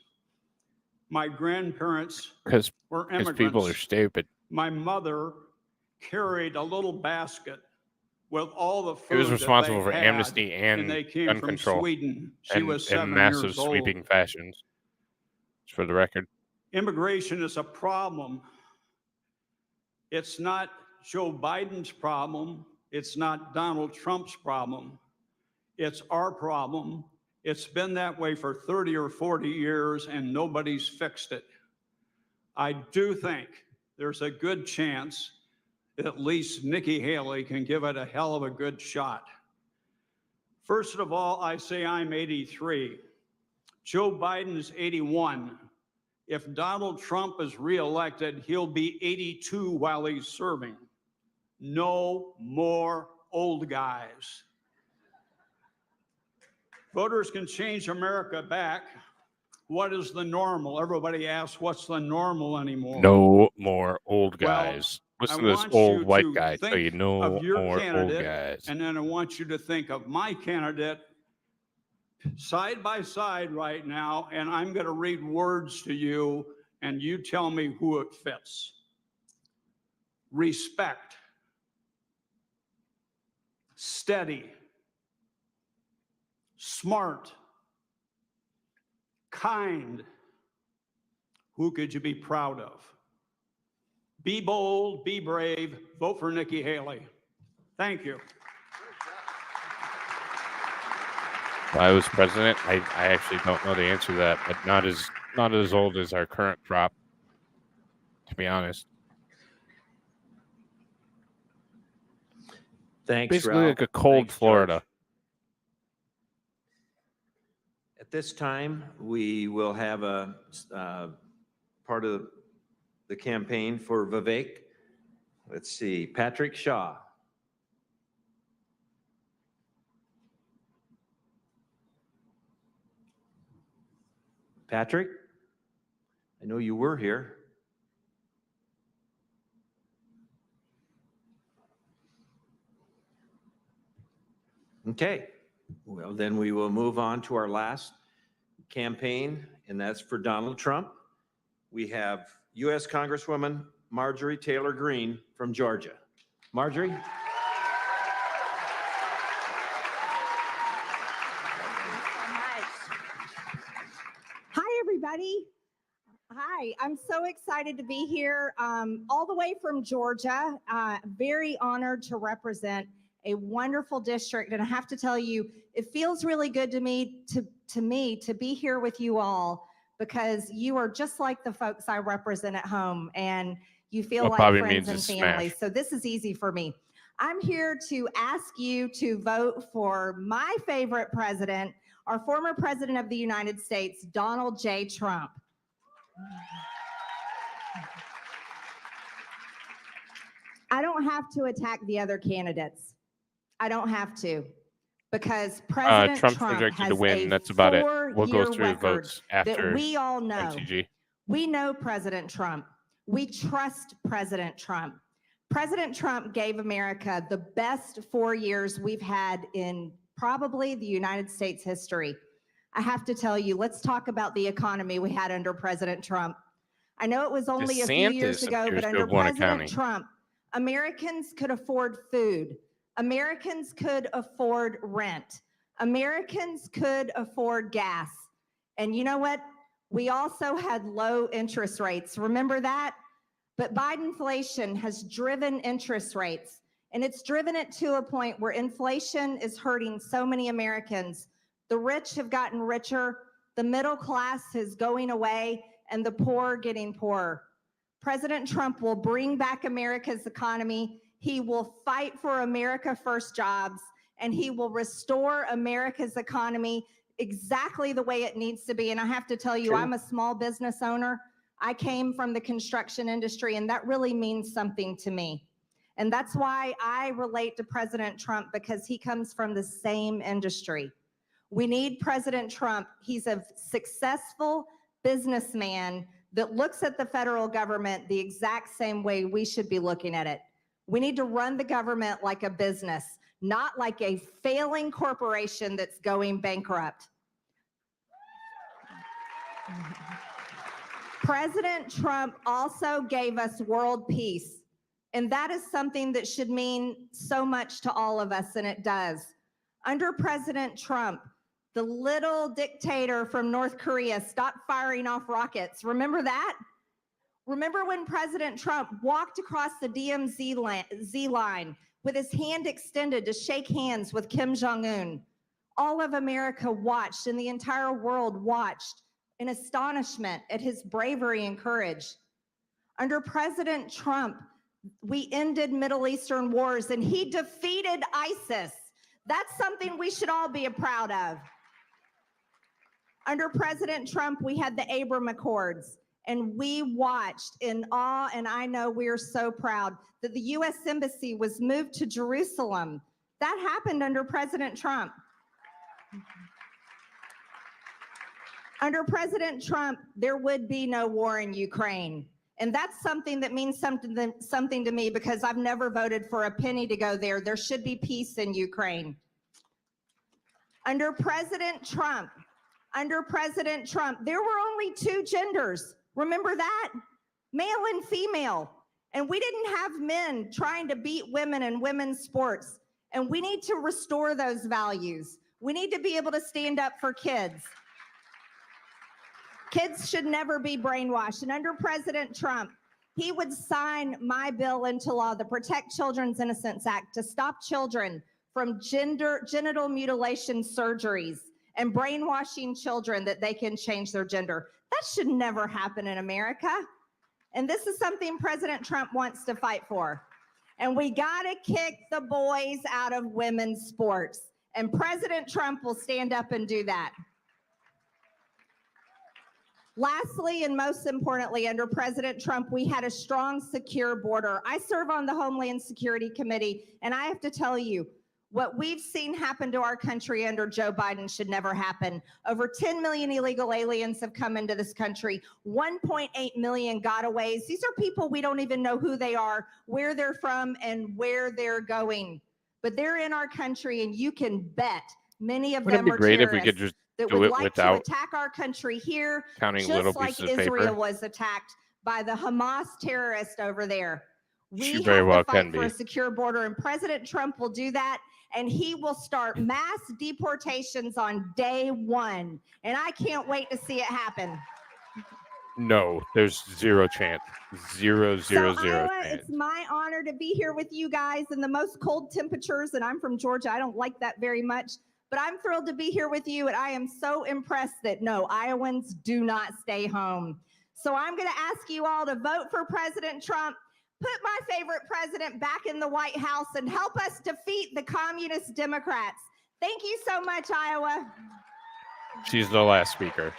My grandparents Because were people are immigrants. stupid. My mother carried a little basket with all the food He was that responsible they for had, amnesty and they came gun from control Sweden. She was in 7 massive years old. sweeping fashions. Just for the record. Immigration is a problem. It's not Joe Biden's problem. It's not Donald Trump's problem. It's our problem. It's been that way for 30 or 40 years and nobody's fixed it. I do think there's a good chance that at least Nikki Haley can give it a hell of a good shot. First of all, I say I'm 83. Joe Biden's 81. If Donald Trump is reelected, he'll be 82 while he's serving. No more old guys. Voters can change America back. What is the normal? Everybody asks, what's the normal anymore? No more old Well, guys. Listen I to this want old you white to guy tell you think no of your more old candidate, guys. and then I want you to think of my candidate side by side right now, and I'm going to read words to you, and you tell me who it fits. Respect. Steady. Smart. Kind. Who could you be proud of? Be bold, be brave, vote for Nikki Haley. Thank you. If I was president, I actually don't know the answer to that, but not as old as our current crop. to be honest. Thanks, Basically Ralph. like a cold Thanks, George. Florida. At this time, we will have a part of the campaign for Vivek. Let's see, Patrick Shaw. Patrick, I know you were here. Okay, well, then we will move on to our last campaign, and that's for Donald Trump. We have U.S. Congresswoman Marjorie Taylor Greene from Georgia. Marjorie? Hi, everybody. Hi, I'm so excited to be here all the way from Georgia. Very honored to represent a wonderful district. And I have to tell you, it feels really good to me to be here with you all, because you are just like the folks I represent at home, and you feel What like Bobby friends means and is family. smash. So this is easy for me. I'm here to ask you to vote for my favorite president, our former president of the United States, Donald J. Trump. I don't have to attack the other candidates. I don't have to, because President Trump's Trump projected has to win. a That's about it. We'll go 4-year through record votes that after we all know. MTG. We know President Trump. We trust President Trump. President Trump gave America the best 4 years we've had in probably the United States history. I have to tell you, let's talk about the economy we had under President Trump. I know it was only a few years DeSantis ago, appears but to under have won a President county. Trump, Americans could afford food. Americans could afford rent. Americans could afford gas. And you know what? We also had low interest rates. Remember that? But Bidenflation has driven interest rates, and it's driven it to a point where inflation is hurting so many Americans. The rich have gotten richer, the middle class is going away, and the poor getting poorer. President Trump will bring back America's economy. He will fight for America First jobs, and he will restore America's economy exactly the way it needs to be. And I have to tell you, True. I'm a small business owner. I came from the construction industry, and that really means something to me. And that's why I relate to President Trump, because he comes from the same industry. We need President Trump. He's a successful businessman that looks at the federal government the exact same way we should be looking at it. We need to run the government like a business, not like a failing corporation that's going bankrupt. President Trump also gave us world peace, and that is something that should mean so much to all of us, and it does. Under President Trump, the little dictator from North Korea stopped firing off rockets. Remember that? Remember when President Trump walked across the DMZ line with his hand extended to shake hands with Kim Jong-un? All of America watched, and the entire world watched in astonishment at his bravery and courage. Under President Trump, we ended Middle Eastern wars, and he defeated ISIS. That's something we should all be proud of. Under President Trump, we had the Abraham Accords, and we watched in awe, and I know we're so proud that the U.S. Embassy was moved to Jerusalem. That happened under President Trump. Under President Trump, there would be no war in Ukraine. And that's something that means something to me, because I've never voted for a penny to go there. There should be peace in Ukraine. Under President Trump, there were only two genders. Remember that? Male and female. And we didn't have men trying to beat women in women's sports. And we need to restore those values. We need to be able to stand up for kids. Kids should never be brainwashed. And under President Trump, he would sign my bill into law, the Protect Children's Innocence Act, to stop children from genital mutilation surgeries and brainwashing children that they can change their gender. That should never happen in America. And this is something President Trump wants to fight for. And we got to kick the boys out of women's sports. And President Trump will stand up and do that. Lastly, and most importantly, under President Trump, we had a strong, secure border. I serve on the Homeland Security Committee, and I have to tell you, what we've seen happen to our country under Joe Biden should never happen. Over 10 million illegal aliens have come into this country, 1.8 million gotaways. These are people we don't even know who they are, where they're from, and where they're going. But they're in our country, and you can bet many of Wouldn't them it be are great if we terrorists could just that do would it like to without attack our country here, counting little just like pieces of Israel paper? was attacked by the Hamas terrorist over there. She We very have well to fight can for be. a secure border, and President Trump will do that, and he will start mass deportations on day one. And I can't wait to see it happen. No, there's zero chance. Zero, zero, So zero Iowa, chance. it's my honor to be here with you guys in the most cold temperatures, and I'm from Georgia. I don't like that very much, but I'm thrilled to be here with you, and I am so impressed that no, Iowans do not stay home. So I'm going to ask you all to vote for President Trump, put my favorite president back in the White House, and help us defeat the communist Democrats. Thank you so much, Iowa. She's the last speaker.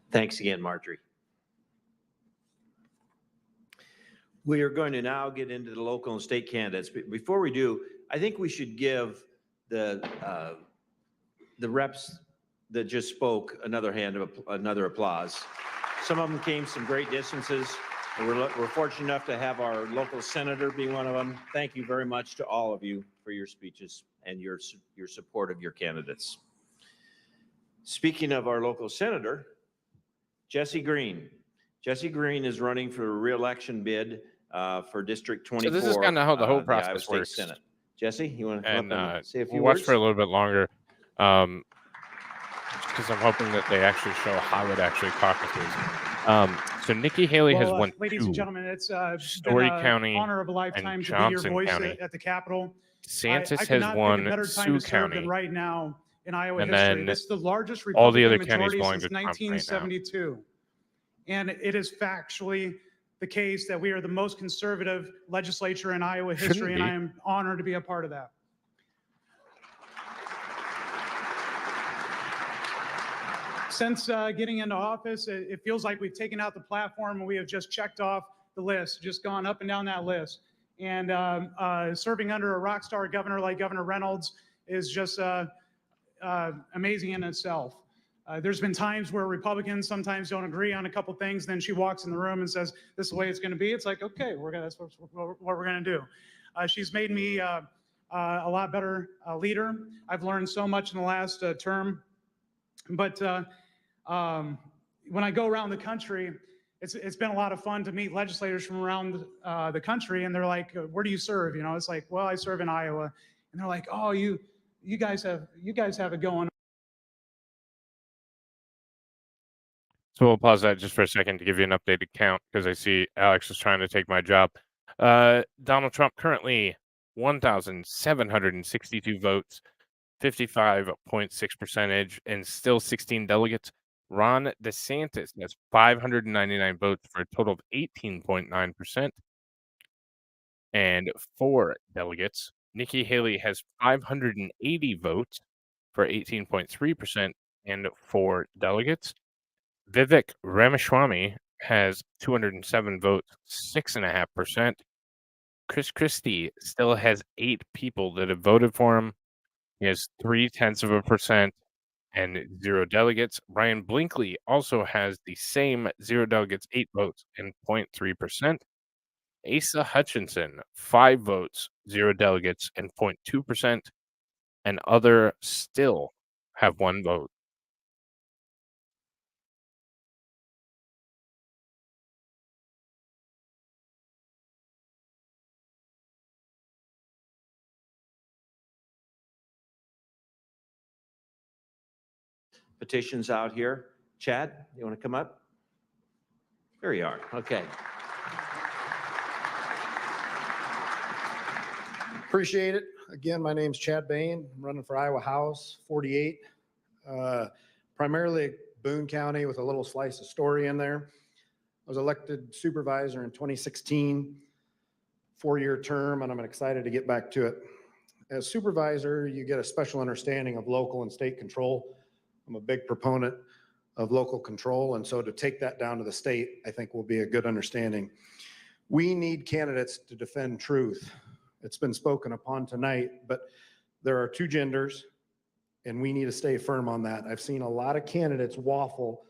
Thanks again, Marjorie. We are going to now get into the local and state candidates. But before we do, I think we should give the reps that just spoke another applause. Some of them came some great distances. We're fortunate enough to have our local senator be one of them. Thank you very much to all of you for your speeches and your support of your candidates. Speaking of our local senator, Jesse Green. Jesse Green is running for a re-election bid for District 24. So this is kind of how the whole Iowa process State works. Senate. Jesse, you want to come And up and say a few we'll watch words? for a little bit longer, because I'm hoping that they actually show how it actually caucuses. So Nikki Haley has won ladies two. and gentlemen, it's Story been County honor of a lifetime and to be your Johnson voice County. at the Capitol. DeSantis I could has not pick won a better time Sioux to serve than County. right now in Iowa And history. then This is the largest all the Republican other counties majority belong since to Trump right now. 1972. And it is factually the case that we are the most conservative legislature in Iowa history, and be. I am honored to be a part of that. Since getting into office, it feels like we've taken out the platform and we have just checked off the list, just gone up and down that list. And serving under a rock star governor like Governor Reynolds is just amazing in itself. There's been times where Republicans sometimes don't agree on a couple things. Then she walks in the room and says, "This is the way it's going to be." It's like, okay, that's what we're going to do. She's made me a lot better leader. I've learned so much in the last term. But when I go around the country, it's been a lot of fun to meet legislators from around the country, and they're like, "Where do you serve?" You know, it's like, "Well, I serve in Iowa," and they're like, "Oh, you guys have it going." So we'll pause that just for a second to give you an updated count because I see Alex is trying to take my job. Donald Trump currently 1,762 votes, 55.6%, and still 16 delegates. Ron DeSantis has 599 votes for a total of 18.9% and 4 delegates. Nikki Haley has 580 votes for 18.3% and 4 delegates. Vivek Ramaswamy has 207 votes, 6.5%. Chris Christie still has 8 people that have voted for him. He has 0.3% and 0 delegates. Ryan Blinkley also has the same 0 delegates, 8 votes, and 0.3%. Asa Hutchinson, 5 votes, 0 delegates, and 0.2%. And other still have 1 vote. Petitions out here. Chad, you want to come up? There you are. Okay. Appreciate it. Again, my name's Chad Bain. I'm running for Iowa House 48. Primarily Boone County with a little slice of Story in there. I was elected supervisor in 2016, 4-year term, and I'm excited to get back to it. As supervisor, you get a special understanding of local and state control. I'm a big proponent of local control, and so to take that down to the state, I think will be a good understanding. We need candidates to defend truth. It's been spoken upon tonight, but there are two genders, and we need to stay firm on that. I've seen a lot of candidates waffle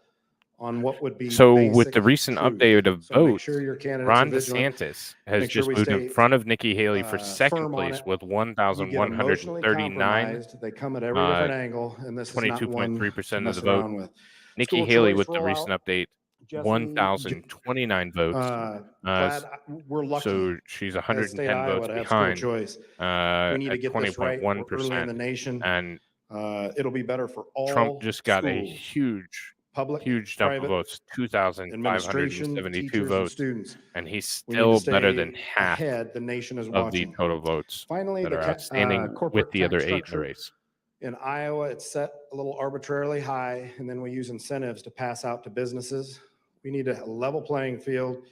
on what would be So with basic the recent truth. update of So make votes, sure your candidates Ron are vigilant. DeSantis has Make sure just we moved in stay, front of Nikki Haley for second firm on place it. with You get emotionally 1,139, compromised. They come at every different angle, and this is not one to 22.3% of mess the vote. around with. Nikki School Haley choice with the recent rollout. update, Jesse, 1,029 votes. glad we're lucky So she's as state 110 Iowa votes to have school behind choice. We need to at get this right. We're early in the 20.1%. nation. And It'll be better for all Trump just got a schools, huge public, jump of private, votes, administration, 2,572 teachers, and votes. students. And he's We need to still better than stay half ahead. The nation is of the watching. total votes Finally, that the are outstanding with corporate the tax other 8 in the structure. race. In Iowa, it's set a little arbitrarily high, and then we use incentives to pass out to businesses. We need a level playing field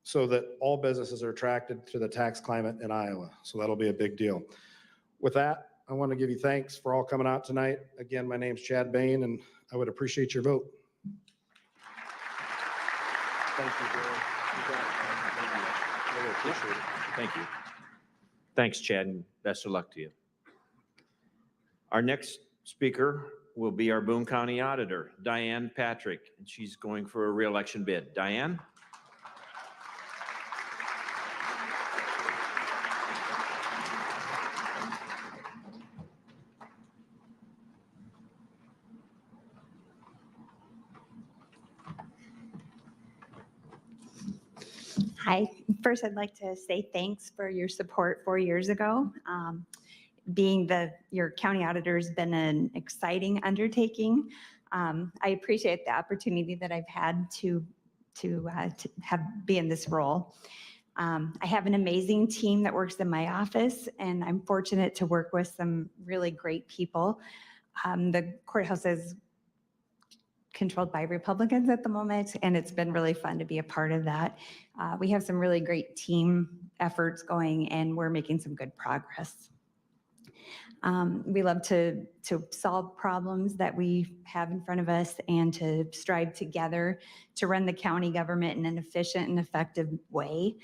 so that all businesses are attracted to the tax climate in Iowa. So that'll be a big deal. With that, I want to give you thanks for all coming out tonight. Again, my name's Chad Bain, and I would appreciate your vote. Thank you, Gary. Really appreciate it. Thank you. Thanks, Chad, and best of luck to you. Our next speaker will be our Boone County Auditor, Diane Patrick, and she's going for a reelection bid. Diane? Hi. First, I'd like to say thanks for your support 4 years ago. Being your county auditor has been an exciting undertaking. I appreciate the opportunity that I've had to be in this role. I have an amazing team that works in my office, and I'm fortunate to work with some really great people. The courthouse is controlled by Republicans at the moment, and it's been really fun to be a part of that. We have some really great team efforts going, and we're making some good progress. We love to solve problems that we have in front of us and to strive together to run the county government in an efficient and effective way.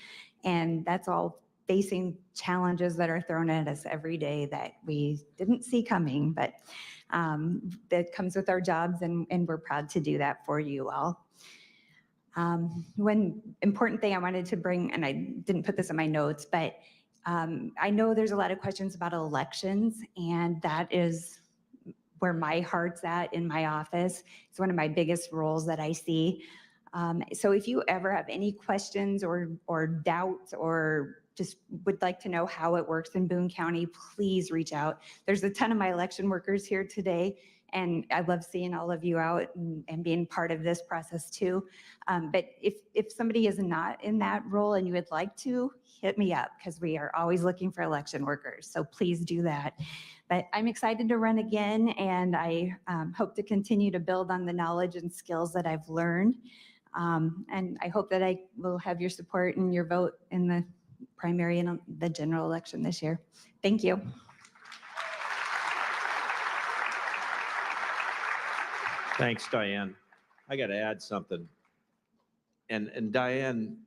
And that's all facing challenges that are thrown at us every day that we didn't see coming, but that comes with our jobs, and we're proud to do that for you all. One important thing I wanted to bring, and I didn't put this in my notes, but I know there's a lot of questions about elections, and that is where my heart's at in my office. It's one of my biggest roles that I see. So if you ever have any questions or doubts or just would like to know how it works in Boone County, please reach out. There's a ton of my election workers here today, and I love seeing all of you out and being part of this process too. But if somebody is not in that role and you would like to, hit me up, because we are always looking for election workers. So please do that. But I'm excited to run again, and I hope to continue to build on the knowledge and skills that I've learned. And I hope that I will have your support and your vote in the primary and the general election this year. Thank you. Thanks, Diane. I got to add something. And Diane,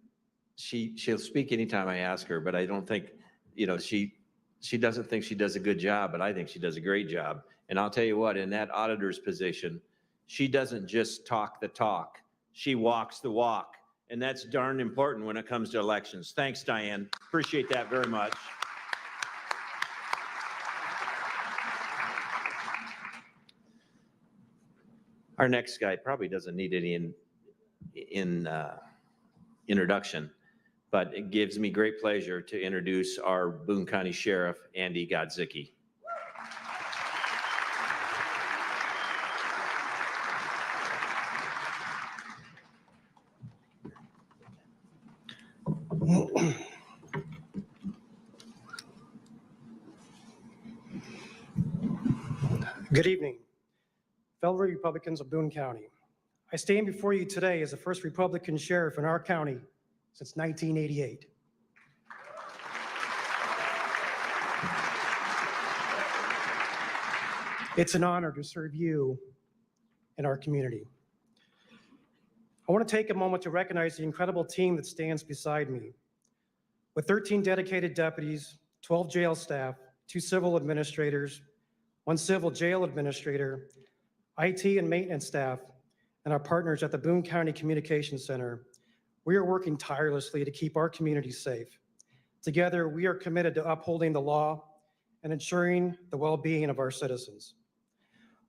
she'll speak anytime I ask her, but I don't think, she doesn't think she does a good job, but I think she does a great job. And I'll tell you what, in that auditor's position, she doesn't just talk the talk, she walks the walk. And that's darn important when it comes to elections. Thanks, Diane. Appreciate that very much. Our next guy probably doesn't need any introduction, but it gives me great pleasure to introduce our Boone County Sheriff, Andy Godzicki. Good evening, fellow Republicans of Boone County. I stand before you today as the first Republican sheriff in our county since 1988. It's an honor to serve you and our community. I want to take a moment to recognize the incredible team that stands beside me. With 13 dedicated deputies, 12 jail staff, 2 civil administrators, 1 civil jail administrator, IT and maintenance staff, and our partners at the Boone County Communications Center, we are working tirelessly to keep our community safe. Together, we are committed to upholding the law and ensuring the well-being of our citizens.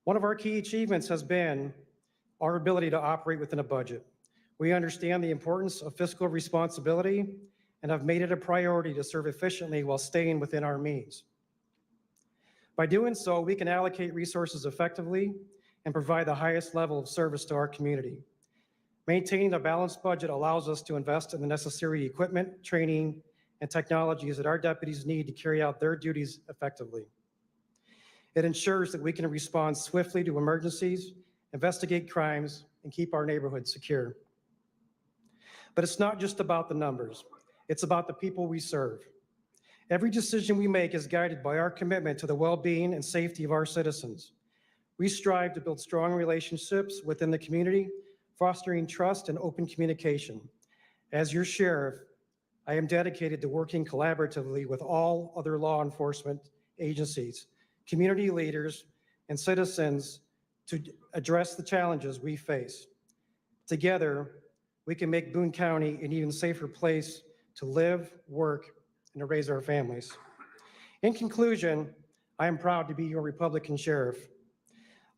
One of our key achievements has been our ability to operate within a budget. We understand the importance of fiscal responsibility and have made it a priority to serve efficiently while staying within our means. By doing so, we can allocate resources effectively and provide the highest level of service to our community. Maintaining a balanced budget allows us to invest in the necessary equipment, training, and technologies that our deputies need to carry out their duties effectively. It ensures that we can respond swiftly to emergencies, investigate crimes, and keep our neighborhoods secure. But it's not just about the numbers. It's about the people we serve. Every decision we make is guided by our commitment to the well-being and safety of our citizens. We strive to build strong relationships within the community, fostering trust and open communication. As your sheriff, I am dedicated to working collaboratively with all other law enforcement agencies, community leaders, and citizens to address the challenges we face. Together, we can make Boone County an even safer place to live, work, and to raise our families. In conclusion, I am proud to be your Republican sheriff,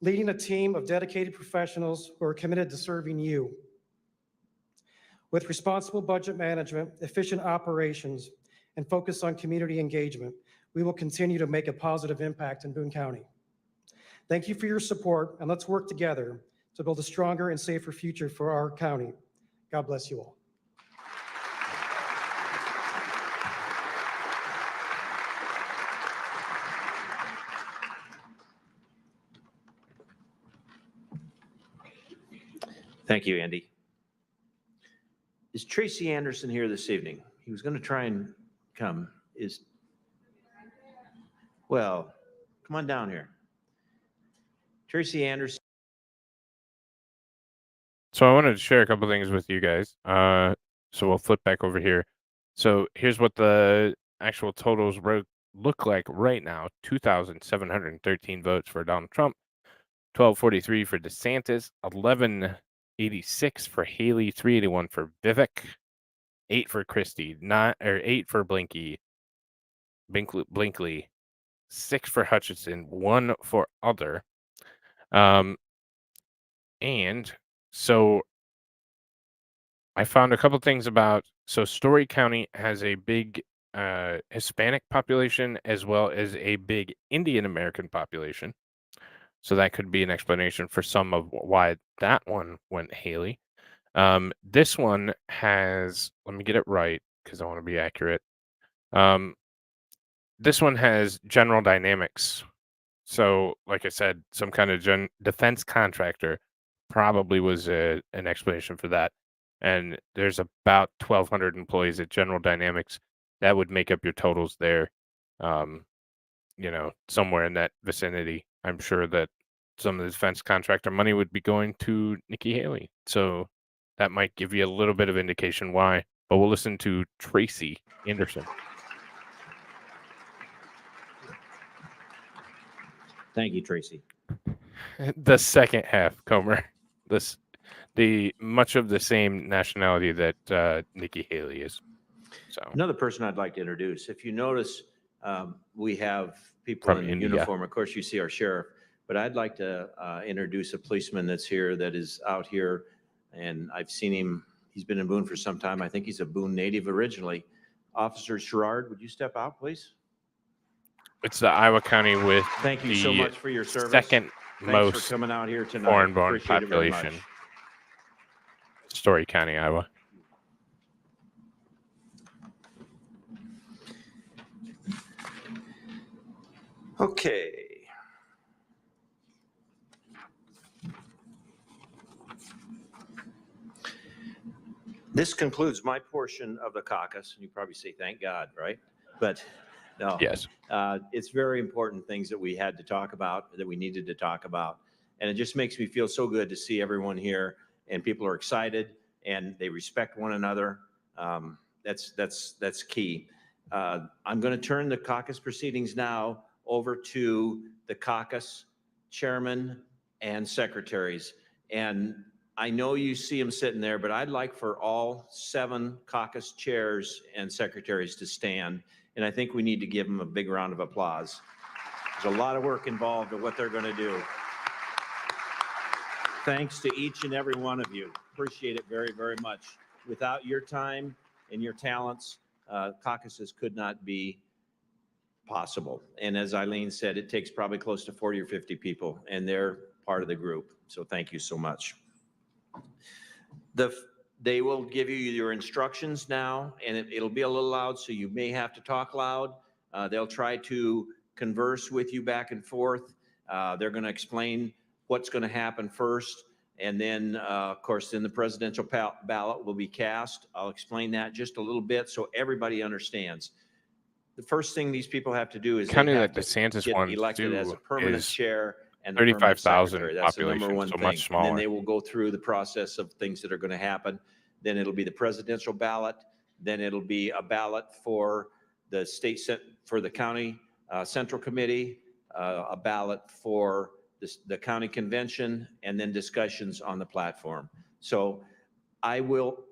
leading a team of dedicated professionals who are committed to serving you. With responsible budget management, efficient operations, and focus on community engagement, we will continue to make a positive impact in Boone County. Thank you for your support, and let's work together to build a stronger and safer future for our county. God bless you all. Thank you, Andy. Is Tracy Anderson here this evening? He was going to try and come. Well, come on down here. Tracy Anderson. So I wanted to share a couple things with you guys. So we'll flip back over here. So here's what the actual totals look like right now. 2,713 votes for Donald Trump, 1,243 for DeSantis, 1,186 for Haley, 381 for Vivek, 8 for Christie, 8 for Blinkley, 6 for Hutchinson, 1 for other. And so I found a couple things so Story County has a big Hispanic population as well as a big Indian American population. So that could be an explanation for some of why that one went Haley. This one has, let me get it right because I want to be accurate. This one has General Dynamics. So, like I said, some kind of defense contractor probably was an explanation for that. And there's about 1,200 employees at General Dynamics. That would make up your totals there, somewhere in that vicinity. I'm sure that some of the defense contractor money would be going to Nikki Haley. So that might give you a little bit of indication why. But we'll listen to Tracy Anderson. Thank you, Tracy. The second half, Comer. The much of the same nationality that Nikki Haley is. So another person I'd like to introduce. If you notice, we have people From in India. uniform. Of course, you see our sheriff, but I'd like to introduce a policeman that's here, that is out here, and I've seen him. He's been in Boone for some time. I think he's a Boone native originally. Officer Sherrard, would you step out, please? It's the Iowa County with Thank you so much for your service. second Thanks most for coming out here tonight. foreign-born Appreciate it very much. population. Story County, Iowa. Okay. This concludes my portion of the caucus. You probably say, thank God, right? But no. Yes. It's very important things that we had to talk about, that we needed to talk about. And it just makes me feel so good to see everyone here and people are excited and they respect one another. That's key. I'm going to turn the caucus proceedings now over to the caucus chairman and secretaries. And I know you see them sitting there, but I'd like for all 7 caucus chairs and secretaries to stand. And I think we need to give them a big round of applause. There's a lot of work involved in what they're going to do. Thanks to each and every one of you. Appreciate it very, very much. Without your time and your talents, caucuses could not be possible. And as Eileen said, it takes probably close to 40 or 50 people, and they're part of the group. So thank you so much. They will give you your instructions now, and it'll be a little loud, so you may have to talk loud. They'll try to converse with you back and forth. They're going to explain what's going to happen first, and then, of course, then the presidential ballot will be cast. I'll explain that just a little bit so everybody understands. The first thing these people have to do is County they have that to DeSantis get won elected as a to permanent is chair and the permanent 35,000 secretary. That's the number population, one so thing. much And smaller. then they will go through the process of things that are going to happen. Then it'll be the presidential ballot. Then it'll be a ballot for the for the county central committee, a ballot for the county convention, and then discussions on the platform. So I will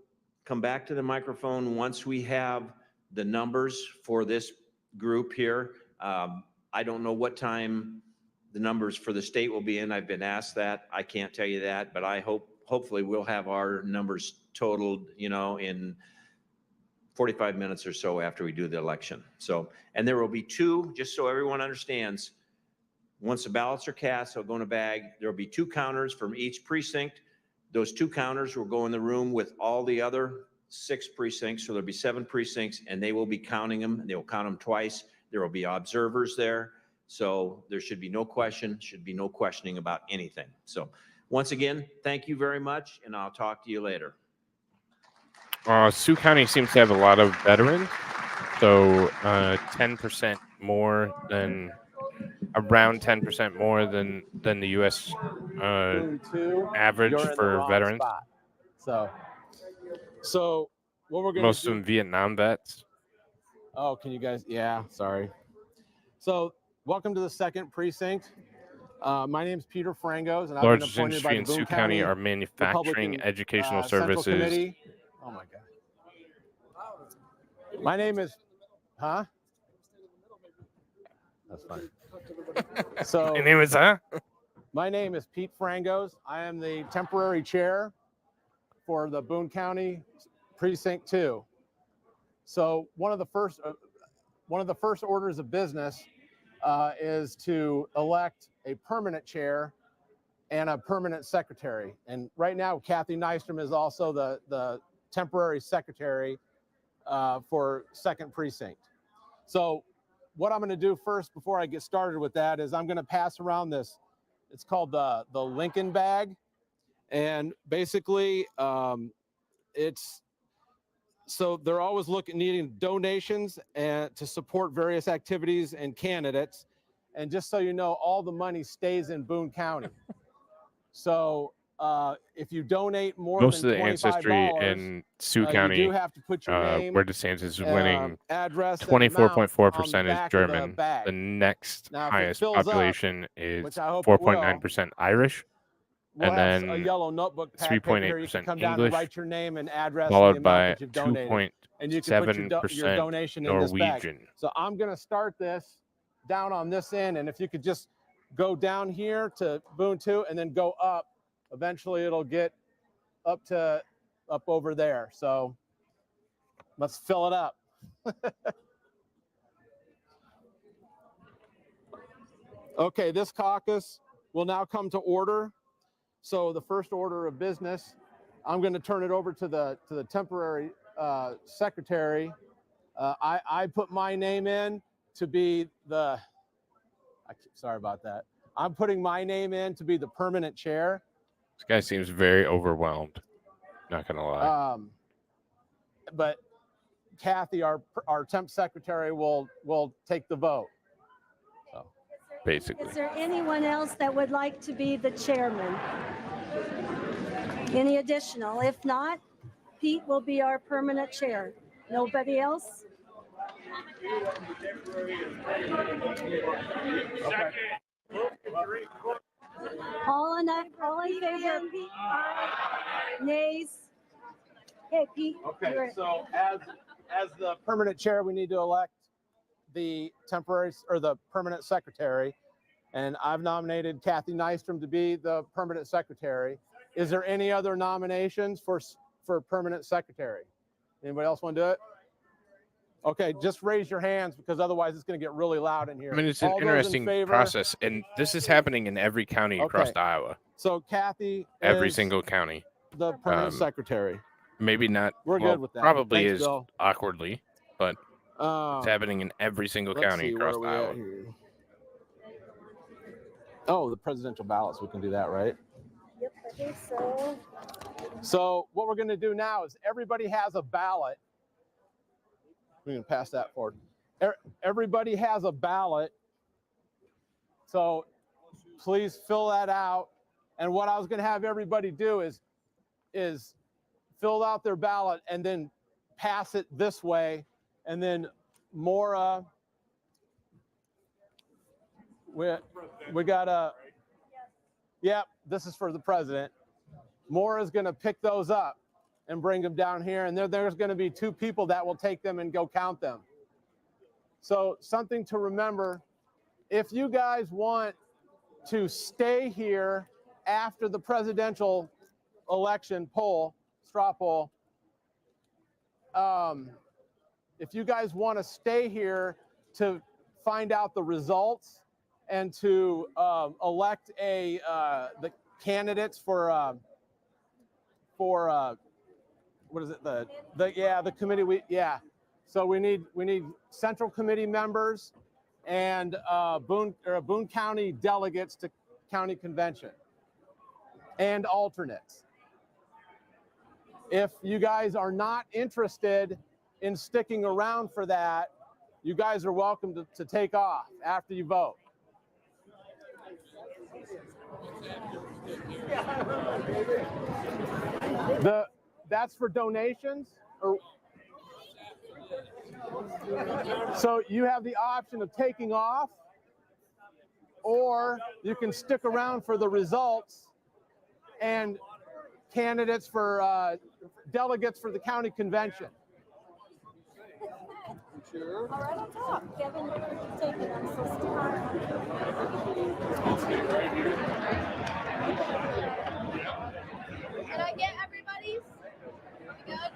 come back to the microphone once we have the numbers for this group here. I don't know what time the numbers for the state will be in. I've been asked that. I can't tell you that, but I hopefully we'll have our numbers totaled, in 45 minutes or so after we do the election. So, and there will be 2, just so everyone understands, once the ballots are cast, they'll go in a bag. There will be 2 counters from each precinct. Those 2 counters will go in the room with all the other 6 precincts. So there'll be 7 precincts, and they will be counting them. They will count them twice. There will be observers there. So there should be no questioning about anything. So once again, thank you very much, and I'll talk to you later. Sioux County seems to have a lot of veterans, so 10% more than around 10% more than the U.S. average for veterans. So what we're going to Most of them Vietnam vets. Oh, can you guys? Yeah, sorry. So welcome to the 2nd precinct. My name is Peter Frangos, and I've been Largest appointed by industry the in Boone Sioux County are Republican manufacturing, educational Central services. Committee. Oh my God. My name is, huh? That's fine. So Your name is, huh? my name is Pete Frangos. I am the temporary chair for the Boone County Precinct 2. So one of the first orders of business is to elect a permanent chair and a permanent secretary. And right now, Kathy Nystrom is also the temporary secretary for 2nd precinct. So what I'm going to do first before I get started with that is I'm going to pass around this. It's called the Lincoln bag. And basically, so they're always needing donations and to support various activities and candidates. And just so you know, all the money stays in Boone County. So if you donate more Most than of the ancestry $25, in Sioux you County, do have to put your name, where DeSantis is winning, address, and amount on the 24.4% is back of the German. bag. The next Now, if it highest fills up, population is which I hope it will, 4.9% Irish, we'll and have a then yellow notebook pad paper here. You can 3.8% come down and English, write your name and address and the followed amount by that you've donated. And you can put your 2.7% donation in this bag. Norwegian. So I'm going to start this down on this end. And if you could just go down here to Boone 2 and then go up, eventually it'll get up over there. So let's fill it up. Okay, this caucus will now come to order. So the first order of business, I'm going to turn it over to the temporary secretary. I put my name in to be sorry about that. I'm putting my name in to be the permanent chair. This guy seems very overwhelmed. Not gonna lie. but Kathy, our temp secretary, will take the vote. So basically. Is there anyone else that would like to be the chairman? Any additional? If not, Pete will be our permanent chair. Nobody else? All in favor? Nays? Hey, Pete. Okay, you're- so as the permanent chair, we need to elect the temporary or the permanent secretary. And I've nominated Kathy Nystrom to be the permanent secretary. Is there any other nominations for permanent secretary? Anybody else want to do it? Okay, just raise your hands because otherwise it's going to get really loud in here. I mean, it's an All those in interesting favor? process, and this is happening in every county across Okay. Iowa. So Kathy Every is single county. the permanent Um, secretary. Maybe not. We're well, good with that. Probably Thanks, is Bill. awkwardly, but it's happening in every single Let's county see, where across are we at Iowa. here? Oh, the presidential ballots. We can do that, right? Yep, I think so. So what we're going to do now is everybody has a ballot. We're going to pass that forward. Everybody has a ballot. So please fill that out. And what I was going to have everybody do is fill out their ballot and then pass it this way. And then Maura, we got a, yep, this is for the president. Maura's going to pick those up and bring them down here. And there's going to be 2 people that will take them and go count them. So something to remember, if you guys want to stay here after the presidential election straw poll, if you guys want to stay here to find out the results and to elect the candidates for what is it, the committee, so we need central committee members and Boone County delegates to county convention and alternates. If you guys are not interested in sticking around for that, you guys are welcome to take off after you vote. That's for donations, so you have the option of taking off, or you can stick around for the results and candidates for delegates for the county convention. All right on top. Kevin, take it. I'm so Did I get everybody's? We good?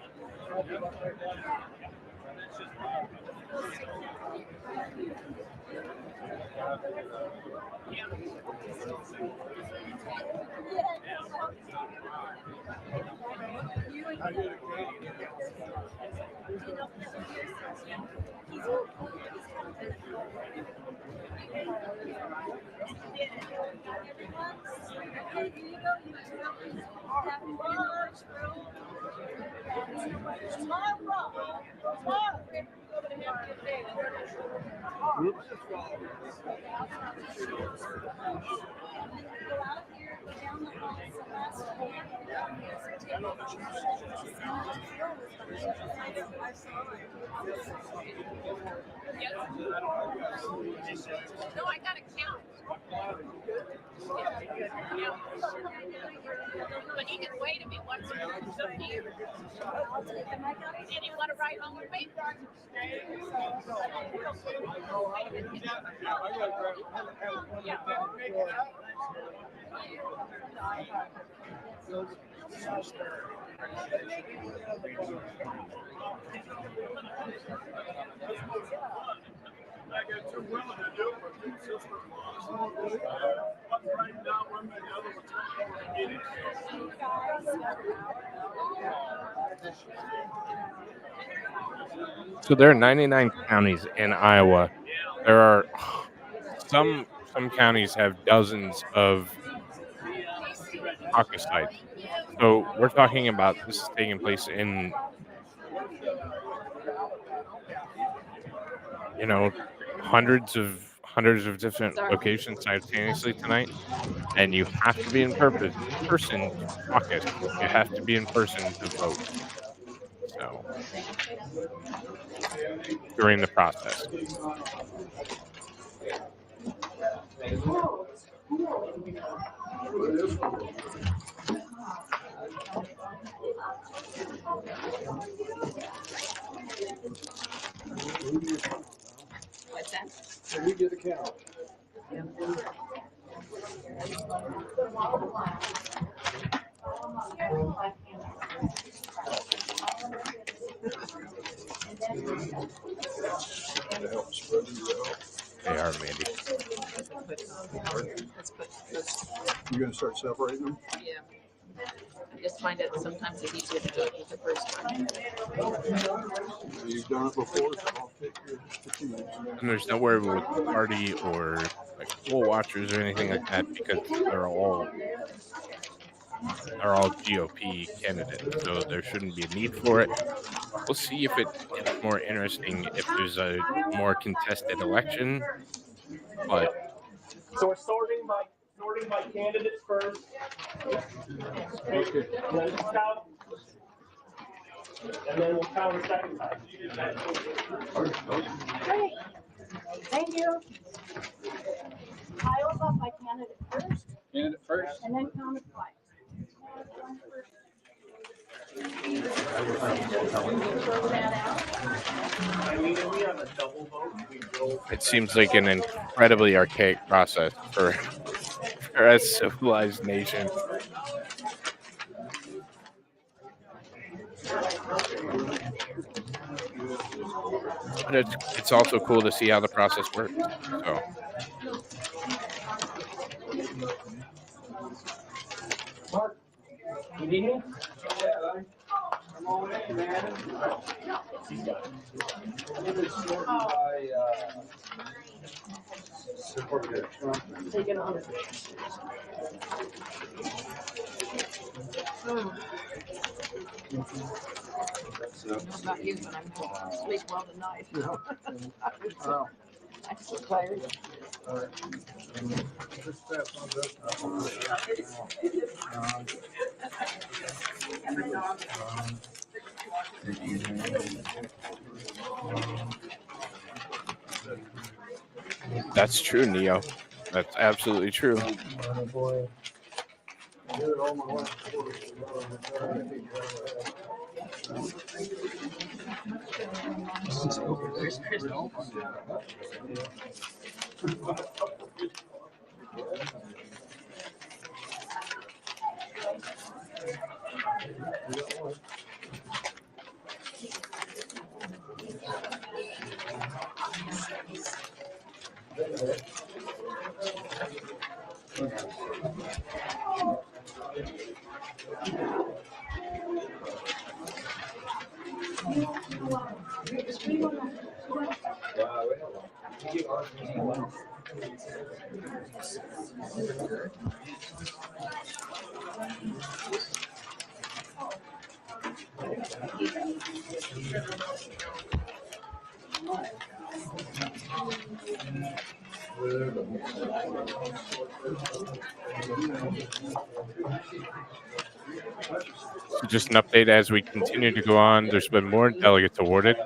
No, I gotta count. But he can wait a minute once it's here. And you want to ride home with me? I got 2 women to do it, but 2 sisters. One's writing down one, and the other one's coming over So there are 99 counties in Iowa. There are some counties have dozens of caucus sites. So we're talking about this is taking place in you know, hundreds of different locations simultaneously tonight, and you have to be in person to caucus. You have to be in person to vote. So during the process. What's that? Can we get a count? They are, Mandy. You're gonna start separating them? Yeah. I just find it sometimes it's easier to do it with the first one. You've done it before, so I'll take your. And there's nowhere with party or like poll watchers or anything like that because they're all GOP candidates, so there shouldn't be a need for it. We'll see if it gets more interesting if there's a more contested election, but So we're sorting by candidates first. Okay. And then count. And then we'll count a second time. Great. Thank you. Piles up my candidate first, Candidate first. and then count it twice. it seems like an incredibly archaic process for a civilized nation. But it's also cool to see how the process works. So Mark, you need me? I'm on it, man. Taking 100. I don't know about you, but I'm sleep well tonight. I'm so tired. that's true, Neo. That's absolutely true. So just an update as we continue to go on. There's been more delegates awarded.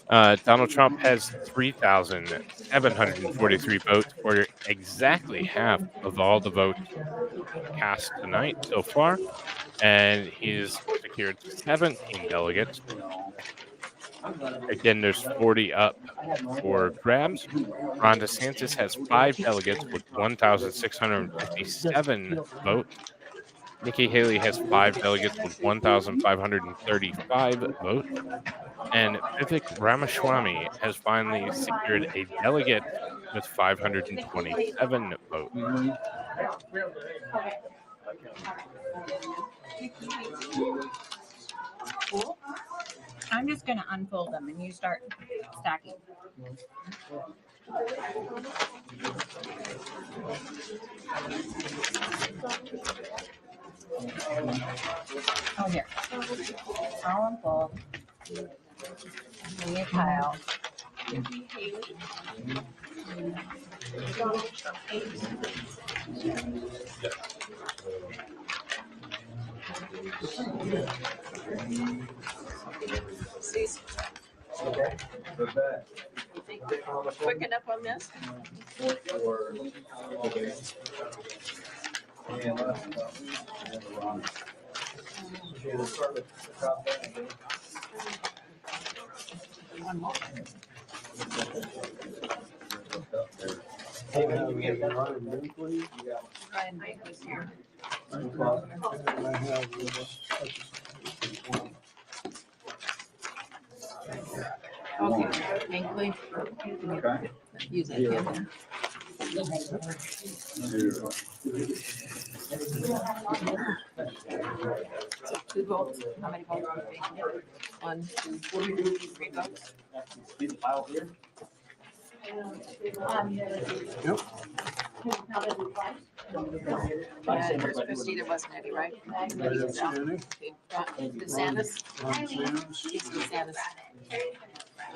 Donald Trump has 3,743 votes, or exactly half of all the votes cast tonight so far. And he's secured 17 delegates. Again, there's 40 up for grabs. Ron DeSantis has 5 delegates with 1,657 votes. Nikki Haley has 5 delegates with 1,535 votes. And Vivek Ramaswamy has finally secured a delegate with 527 votes. I'm just going to unfold them and you start stacking. Oh, here. I'll unfold. And you pile. Quick enough on this? Ryan Mike was here. Okay, Binkley. Use that camera. So 2 votes. How many votes? 1, 2, 3 votes. First Christie, there wasn't any, right? Okay, DeSantis. It's DeSantis.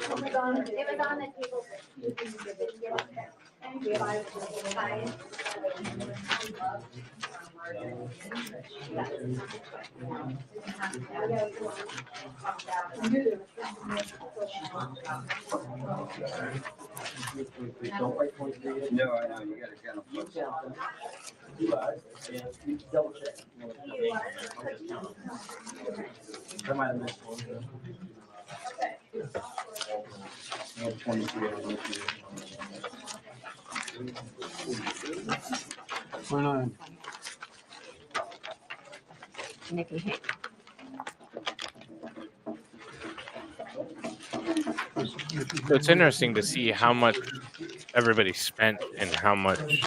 It was on the table. No, I know, you gotta kind of. Double check. I might have missed one. No, 23. 29. Nikki Haley. So it's interesting to see how much everybody spent and how much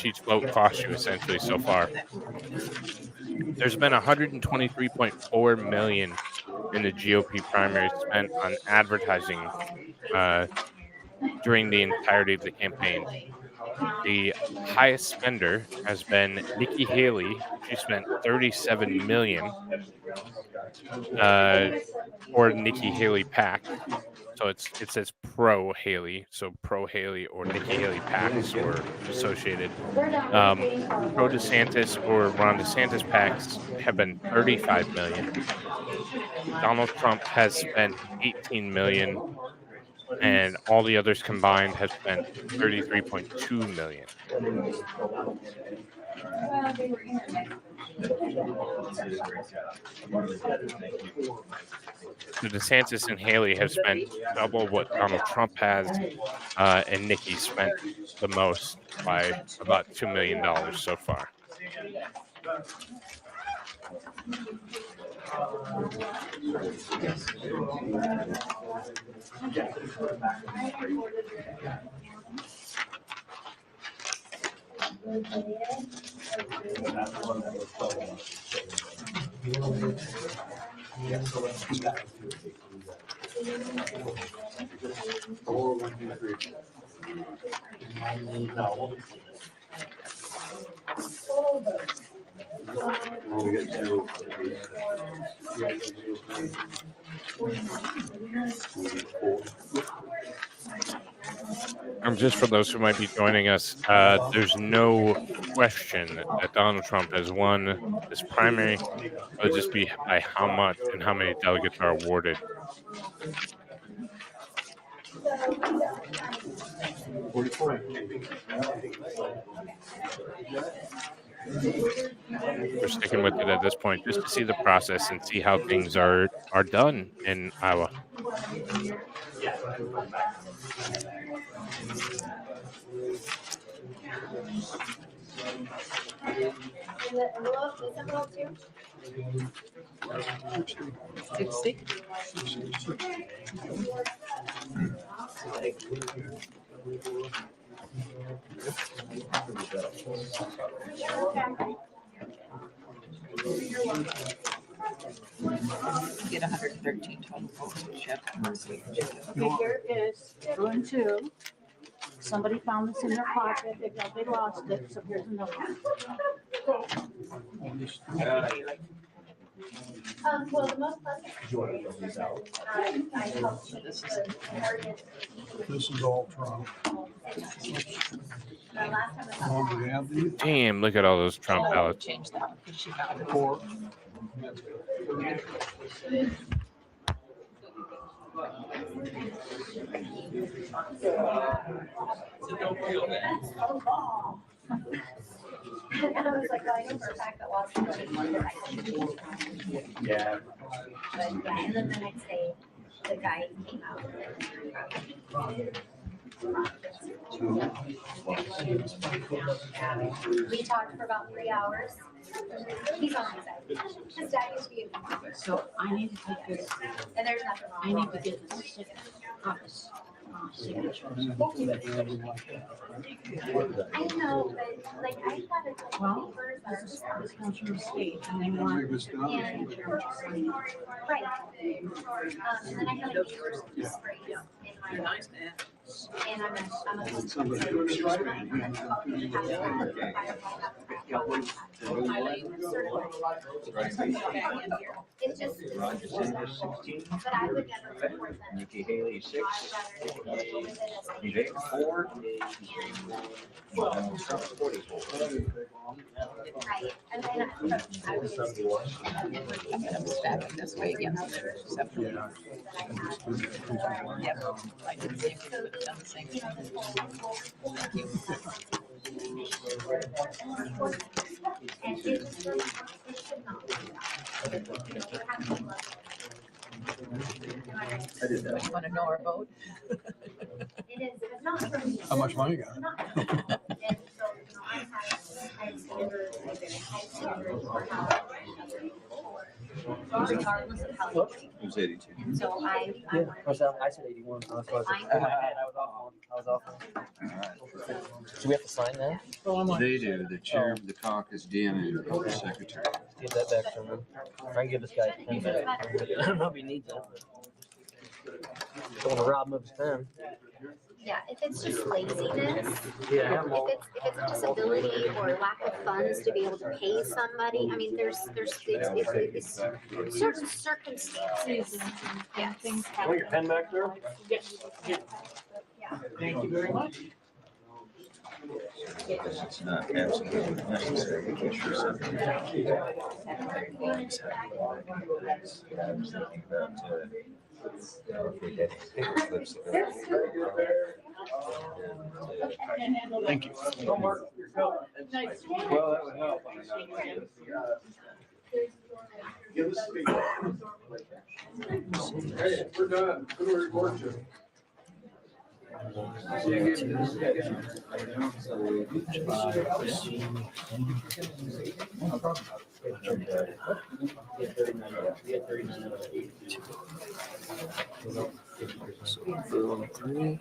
each vote cost you essentially so far. There's been 123.4 million in the GOP primary spent on advertising during the entirety of the campaign. The highest spender has been Nikki Haley. She spent 37 million for Nikki Haley PAC. So it says pro Haley, so pro Haley or Nikki Haley PACs were associated. Pro DeSantis or Ron DeSantis PACs have been 35 million. Donald Trump has spent 18 million, and all the others combined have spent 33.2 million. So DeSantis and Haley have spent double what Donald Trump has, and Nikki spent the most by about $2 million so far. Just for those who might be joining us, there's no question that Donald Trump has won this primary. It'll just be by how much and how many delegates are awarded. We're sticking with it at this point just to see the process and see how things are done in Iowa. Get 113 total votes. Figure is 2 and 2. Somebody found this in their pocket, they thought they lost it, so here's another one. Well, the most pleasant experience was I helped change the heritage. This is all Trump. The last time I was Do we have these? Damn, look at all those Trump ballots. Change that one because she found it. Four. And I was like, well, I know for a fact that lots of people. Yeah. But yeah, and then the next day, the guy came out. We talked for about 3 hours. He's on my side. His dad used to be a. So I need to take this, And there's nothing wrong. I need to get this office signature. I know, but like I thought it was Well, papers that are just. this comes from the state and they want. And, right. And then I have a neighbor's spray in my. And I'm a. It's just. But I would never report them. Nikki Haley, 6. Vivek, 4. Donald Trump, 44. Right, and then I was. This way again. I did that. Want to know our vote? It is, it's not for me. How much money you got? Not for me. And so, I had standards, I had standards for how. Regardless of how. It was 82. And so I. I said 81. I was off. Do we have to sign that? They do, the chair of the caucus, Deanna, and the secretary. Give that back to him. Try and give this guy a pen back. I don't know if he needs it. Don't want to rob him of his pen. Yeah, if it's just laziness, Yeah. if it's a disability or lack of funds to be able to pay somebody, I mean, there's it's certain circumstances. Yeah, things happen. Want your pen back there? Yes. Yeah. Thank you very much. It's not absolutely necessary, we can sure something. Thank you. Well, that would help. Give us Hey, we're done. Who do we report to? So 3,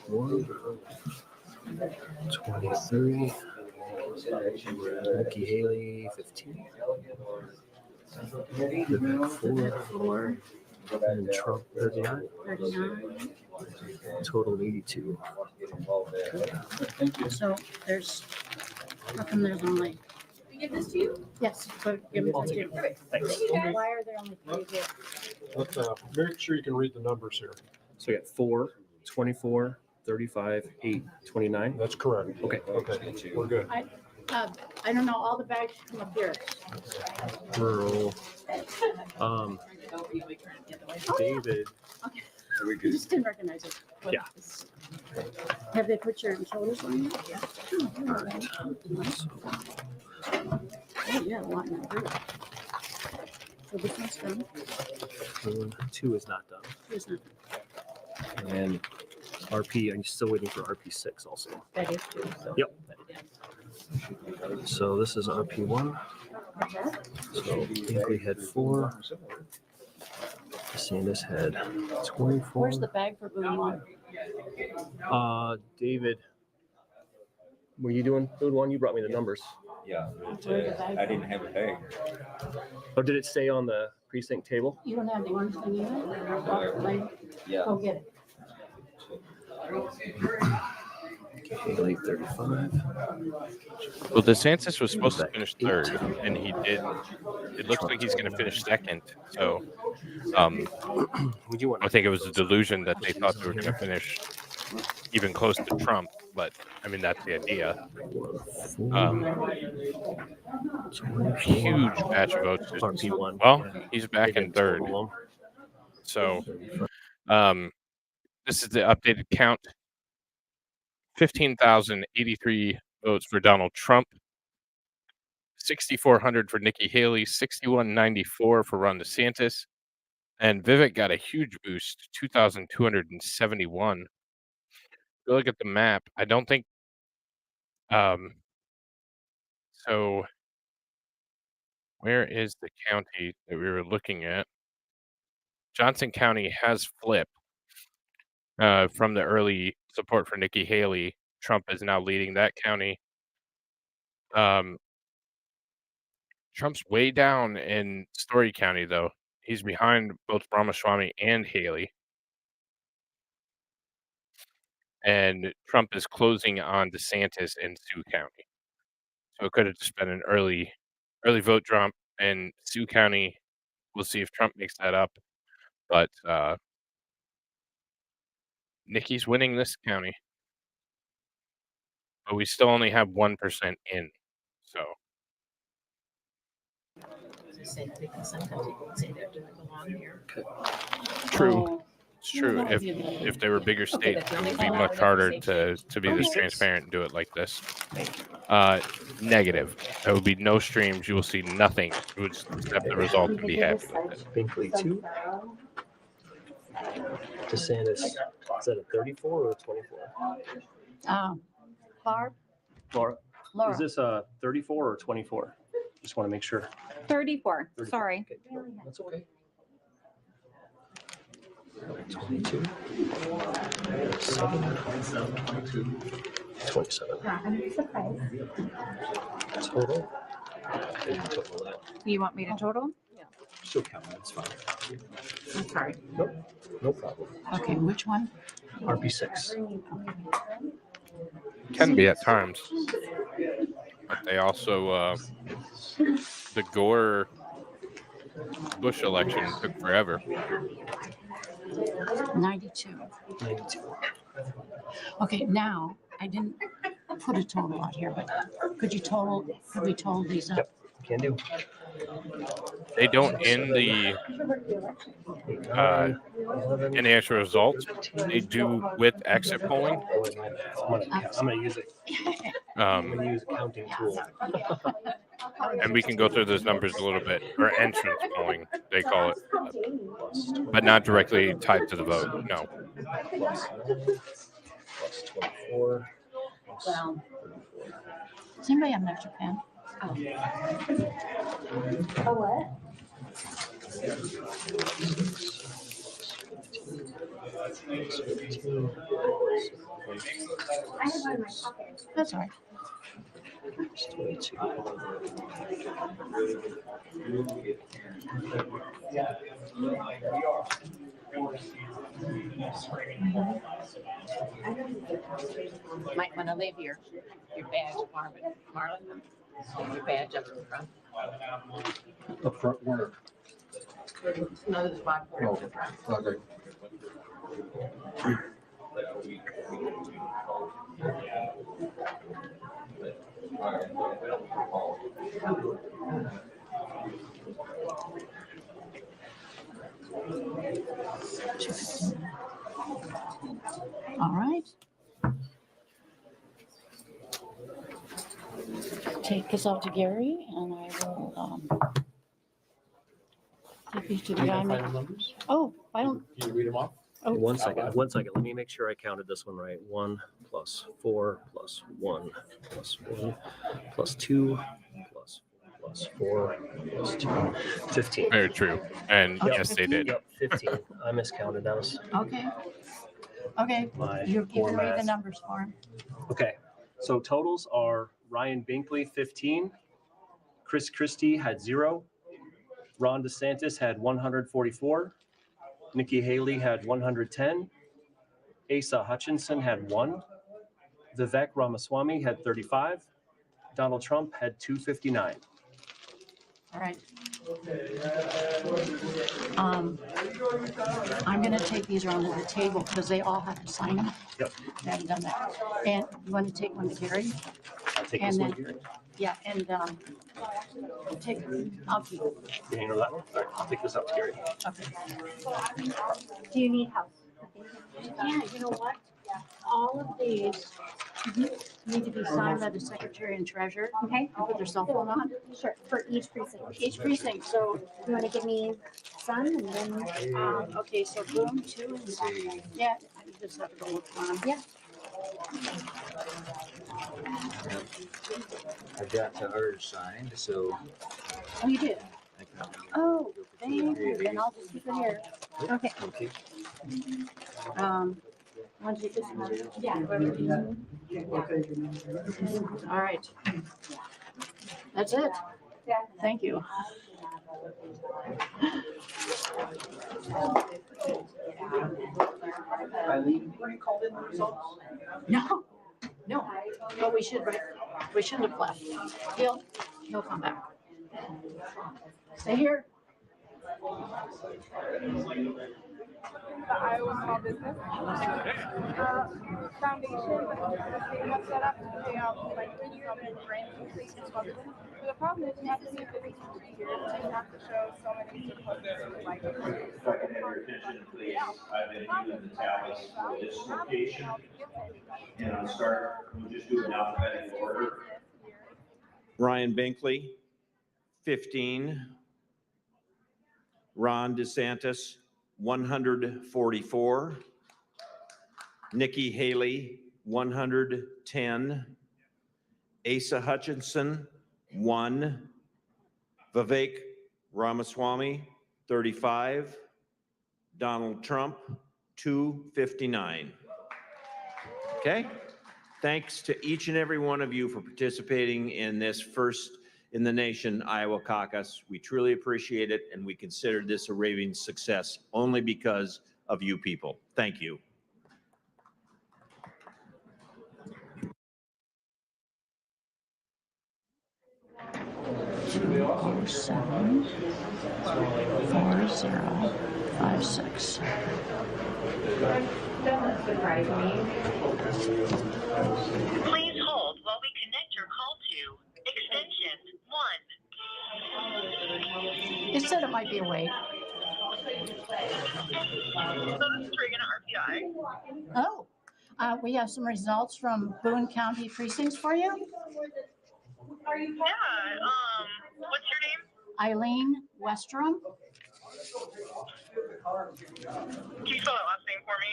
1, 23. Nikki Haley, 15. Vivek, 4. And Trump, 39. 39. Total 82. So there's, how come there's only? We give this to you? Yes, but give it to you. Thanks. Why are there only 3 here? Let's, make sure you can read the numbers here. So we got 4, 24, 35, 8, 29. That's correct. Okay. Okay, we're good. I don't know, all the bags come up here. Rural. David. Okay. Are we I good? just didn't recognize it. Yeah. Have they put your shoulders on yet? Yeah. Oh, yeah, a lot in that group. So this one's done. 2 is not done. Here's not. And RP, I'm still waiting for RP6 also. That is too, so. Yep. So this is RP1. So Hinkley had 4. DeSantis had 24. Where's the bag for Boone one? David, were you doing food one? You brought me the numbers. Yeah, Where's the bag? I didn't have a bag. Or did it say on the precinct table? You don't have the orange thing either? Yeah. Go get it. Haley, 35. Well, DeSantis was supposed to finish third, and he did. It looks like he's going to finish second. So, I think it was a delusion that they thought they were going to finish even close to Trump. But I mean, that's the idea. Huge batch of votes. RP1. Well, he's back in third. Total. So, this is the updated count. 15,083 votes for Donald Trump. 6,400 for Nikki Haley. 6,194 for Ron DeSantis. And Vivek got a huge boost, 2,271. If you look at the map, I don't think. So, where is the county that we were looking at? Johnson County has flipped from the early support for Nikki Haley. Trump is now leading that county. Trump's way down in Story County, though. He's behind both Ramaswamy and Haley. And Trump is closing on DeSantis in Sioux County. So it could have just been an early vote drop in Sioux County. We'll see if Trump makes that up. But Nikki's winning this county. But we still only have 1% in. So true. It's true. If they were bigger states, it would be much harder to be this transparent and do it like this. Negative. There will be no streams. You will see nothing. You would just accept the result and be happy with it. Binkley 2. DeSantis, is that a 34 or a 24? Barb? Laura, Laura. is this a 34 or 24? Just want to make sure. 34, 34. sorry. Okay. That's okay. 22. 27. Total. You want me to total? She'll count. That's fine. I'm sorry. Nope. No problem. Okay, which one? RP6. Can be at times. But they also, the Gore Bush election took forever. 92. 92. Okay, now, I didn't put a total out here, but could we total these up? Yep, can do. They don't in the actual results. They do with exit polling. I'm gonna use it. I'm gonna use a counting tool. And we can go through those numbers a little bit, or entrance polling, they call it, but not directly tied to the vote. No. Plus 24. Well, does anybody have an extra pen? Oh, what? I have one in my pocket. That's all right. 22. Might want to leave your badge, Marlon. Your badge up in front. Up front, where? No, there's one. Okay. All right. Take this out to Gary, and I will give these to the guy. Oh, I don't. Can you read them off? Oh. One second. Let me make sure I counted this one right. 1 plus 4 plus 1 plus 1 plus 2 plus 4 plus 2. 15. Very true. And Yep. yes, they did. Yep, 15. I miscounted. That was Okay. Okay. my You poor can read the math. numbers for him. Okay, so totals are Ryan Binkley, 15. Chris Christie had 0. Ron DeSantis had 144. Nikki Haley had 110. Asa Hutchinson had 1. Vivek Ramaswamy had 35. Donald Trump had 259. All right. I'm going to take these around to the table because they all have to sign them. Yep. I haven't done that. And you want to take one to Gary? I'll take And this then- one here. Yeah, and I'll keep it. You handle that one? All right, I'll take this out to Gary. Okay. Do you need help? Yeah, you know what? All of these need to be signed by the secretary and treasurer. Okay. And put their cell phone on. Sure, for each precinct. Each precinct, so. You want to give me some and then, Okay, so boom, 2 and 3. Yeah, I just have to go look on. Yeah. I got hers signed, so. Oh, you did? I can- Oh, thank you. Then I'll just keep it here. Okay. Okay. Want to take this one too? Yeah. All right. That's it. Thank you. Eileen, were you called in the results? No, no, but we shouldn't have left. He'll come back. Stay here. The Iowa Small Business Foundation they have set up to pay out like grant increase to small business. But the problem is you have to be 53 years and you have to show so many surpluses like. If I can have your attention, please, I've been doing the tallies for this location. And I'll start, we'll just do it in alphabetical order. Ryan Binkley, 15. Ron DeSantis, 144. Nikki Haley, 110. Asa Hutchinson, 1. Vivek Ramaswamy, 35. Donald Trump, 259. Okay? Thanks to each and every one of you for participating in this first in the nation Iowa caucus. We truly appreciate it, and we consider this a raving success only because of you people. Thank you. Oh, 7 4 0 5 6. Doesn't surprise me. Please hold while we connect your call to extension 1. It said it might be a wait. So this is Reagan at RPI. Oh, we have some results from Boone County precincts for you. Yeah, what's your name? Eileen Westrom, Can you spell that last name for me?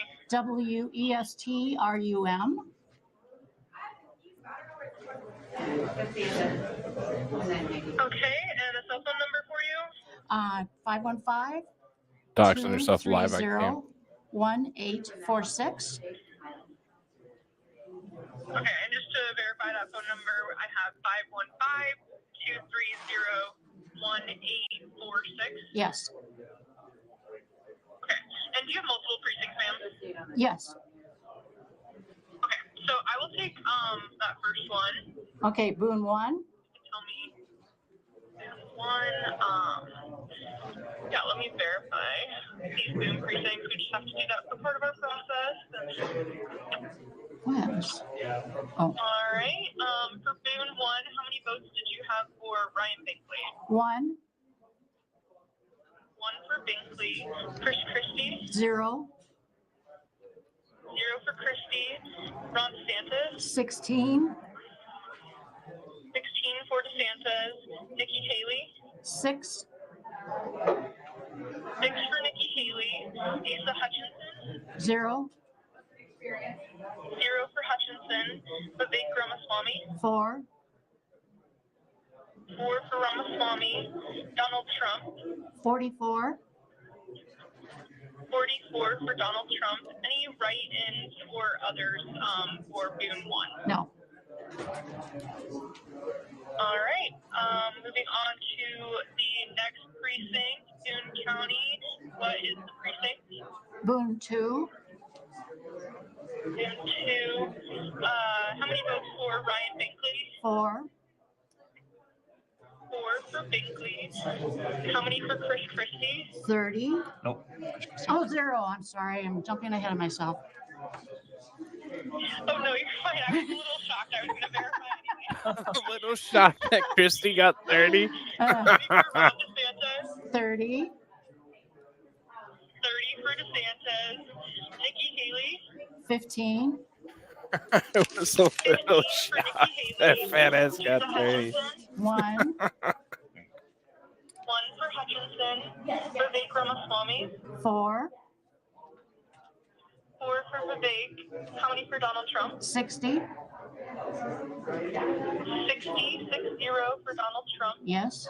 Westrum. Okay, and a cell phone number for you? 515 Doxing herself live. I 230 can't. 1846. Okay, and just to verify that phone number, I have 515-230-1846. Yes. Okay, and do you have multiple precincts, ma'am? Yes. Okay, so I will take that first one. Okay, Boone 1. Tell me yeah, let me verify these Boone precincts. We just have to do that for part of our process. Yes. Oh, All right. For Boone 1, how many votes did you have for Ryan Binkley? 1 1 for Binkley. Chris Christie? 0 0 for Christie. Ron DeSantis? 16 16 for DeSantis. Nikki Haley? 6 6 for Nikki Haley. Asa Hutchinson? 0 0 for Hutchinson. Vivek Ramaswamy? 4 4 for Ramaswamy. Donald Trump? 44 44 for Donald Trump. Any write-ins or others for Boone 1? No. All right. Moving on to the next precinct, Boone County. What is the precinct? Boone 2 How many votes for Ryan Binkley? 4, 4 for Binkley. How many for Chris Christie? 30. Nope. Oh, 0. I'm sorry. I'm jumping ahead of myself. Oh, no, you're fine. I was a little shocked. I was going to verify anyway. I'm a little shocked that Christy got 30. Ron DeSantis? 30. 30 for DeSantis. Nikki Haley? 15. I was a little shocked that fat ass got 30. 1. 1 for Hutchinson. Vivek Ramaswamy? 4. 4 for Vivek. How many for Donald Trump? 60. 60 for Donald Trump. Yes.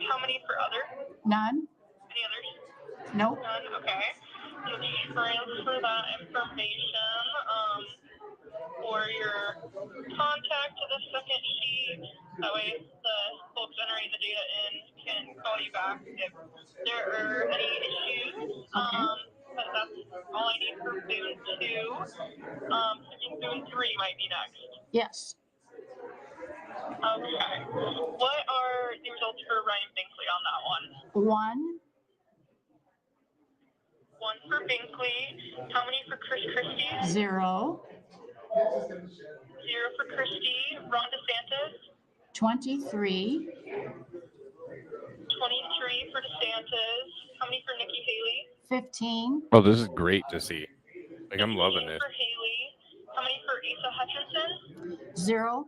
How many for other? None. Any others? Nope. None, okay. So transfer that information for your contact to the second sheet. That way the folks entering the data in can call you back if there are any issues. But that's all I need for Boone 2. Thinking Boone 3 might be next. Yes. Okay. What are the results for Ryan Binkley on that one? 1. 1 for Binkley. How many for Chris Christie? 0. 0 for Christie. Ron DeSantis? 23. 23 for DeSantis. How many for Nikki Haley? 15. Oh, this is great to see. Like, I'm loving this. For Haley. How many for Asa Hutchinson? 0.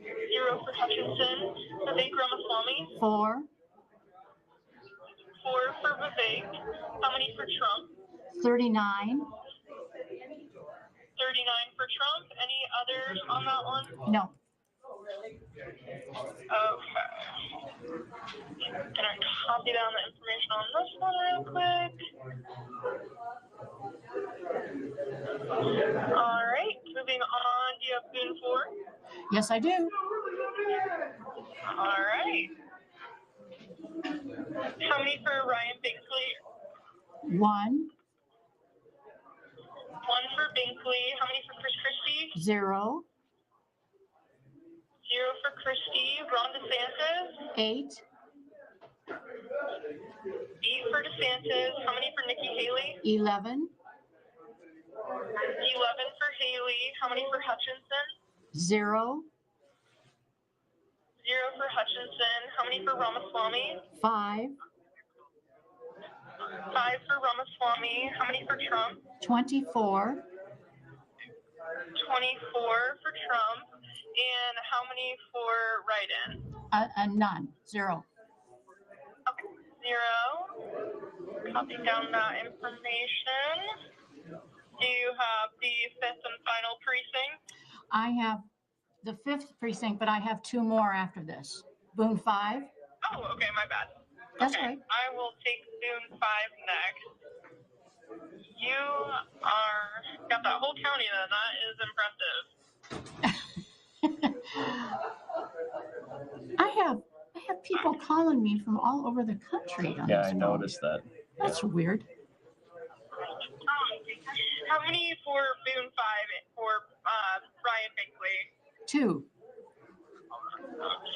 0 for Hutchinson. Vivek Ramaswamy? 4. 4 for Vivek. How many for Trump? 39. 39 for Trump. Any others on that one? No. Okay. Gonna copy down the information on this one real quick. All right, moving on. Do you have Boone 4? Yes, I do. All right. How many for Ryan Binkley? 1. 1 for Binkley. How many for Chris Christie? 0. 0 for Christie. Ron DeSantis? 8. 8 for DeSantis. How many for Nikki Haley? 11. 11 for Haley. How many for Hutchinson? 0. 0 for Hutchinson. How many for Ramaswamy? 5. 5 for Ramaswamy. How many for Trump? 24. 24 for Trump. And how many for write-in? None. 0. Okay, 0. Copying down that information. Do you have the 5th and final precinct? I have the 5th precinct, but I have 2 more after this. Boone 5. Oh, okay, my bad. That's okay, right. I will take Boone 5 next. You got that whole county then. That is impressive. I have people calling me from all over the country. On Yeah, this I phone. noticed that. That's weird. How many for Boone 5 for Ryan Binkley? 2.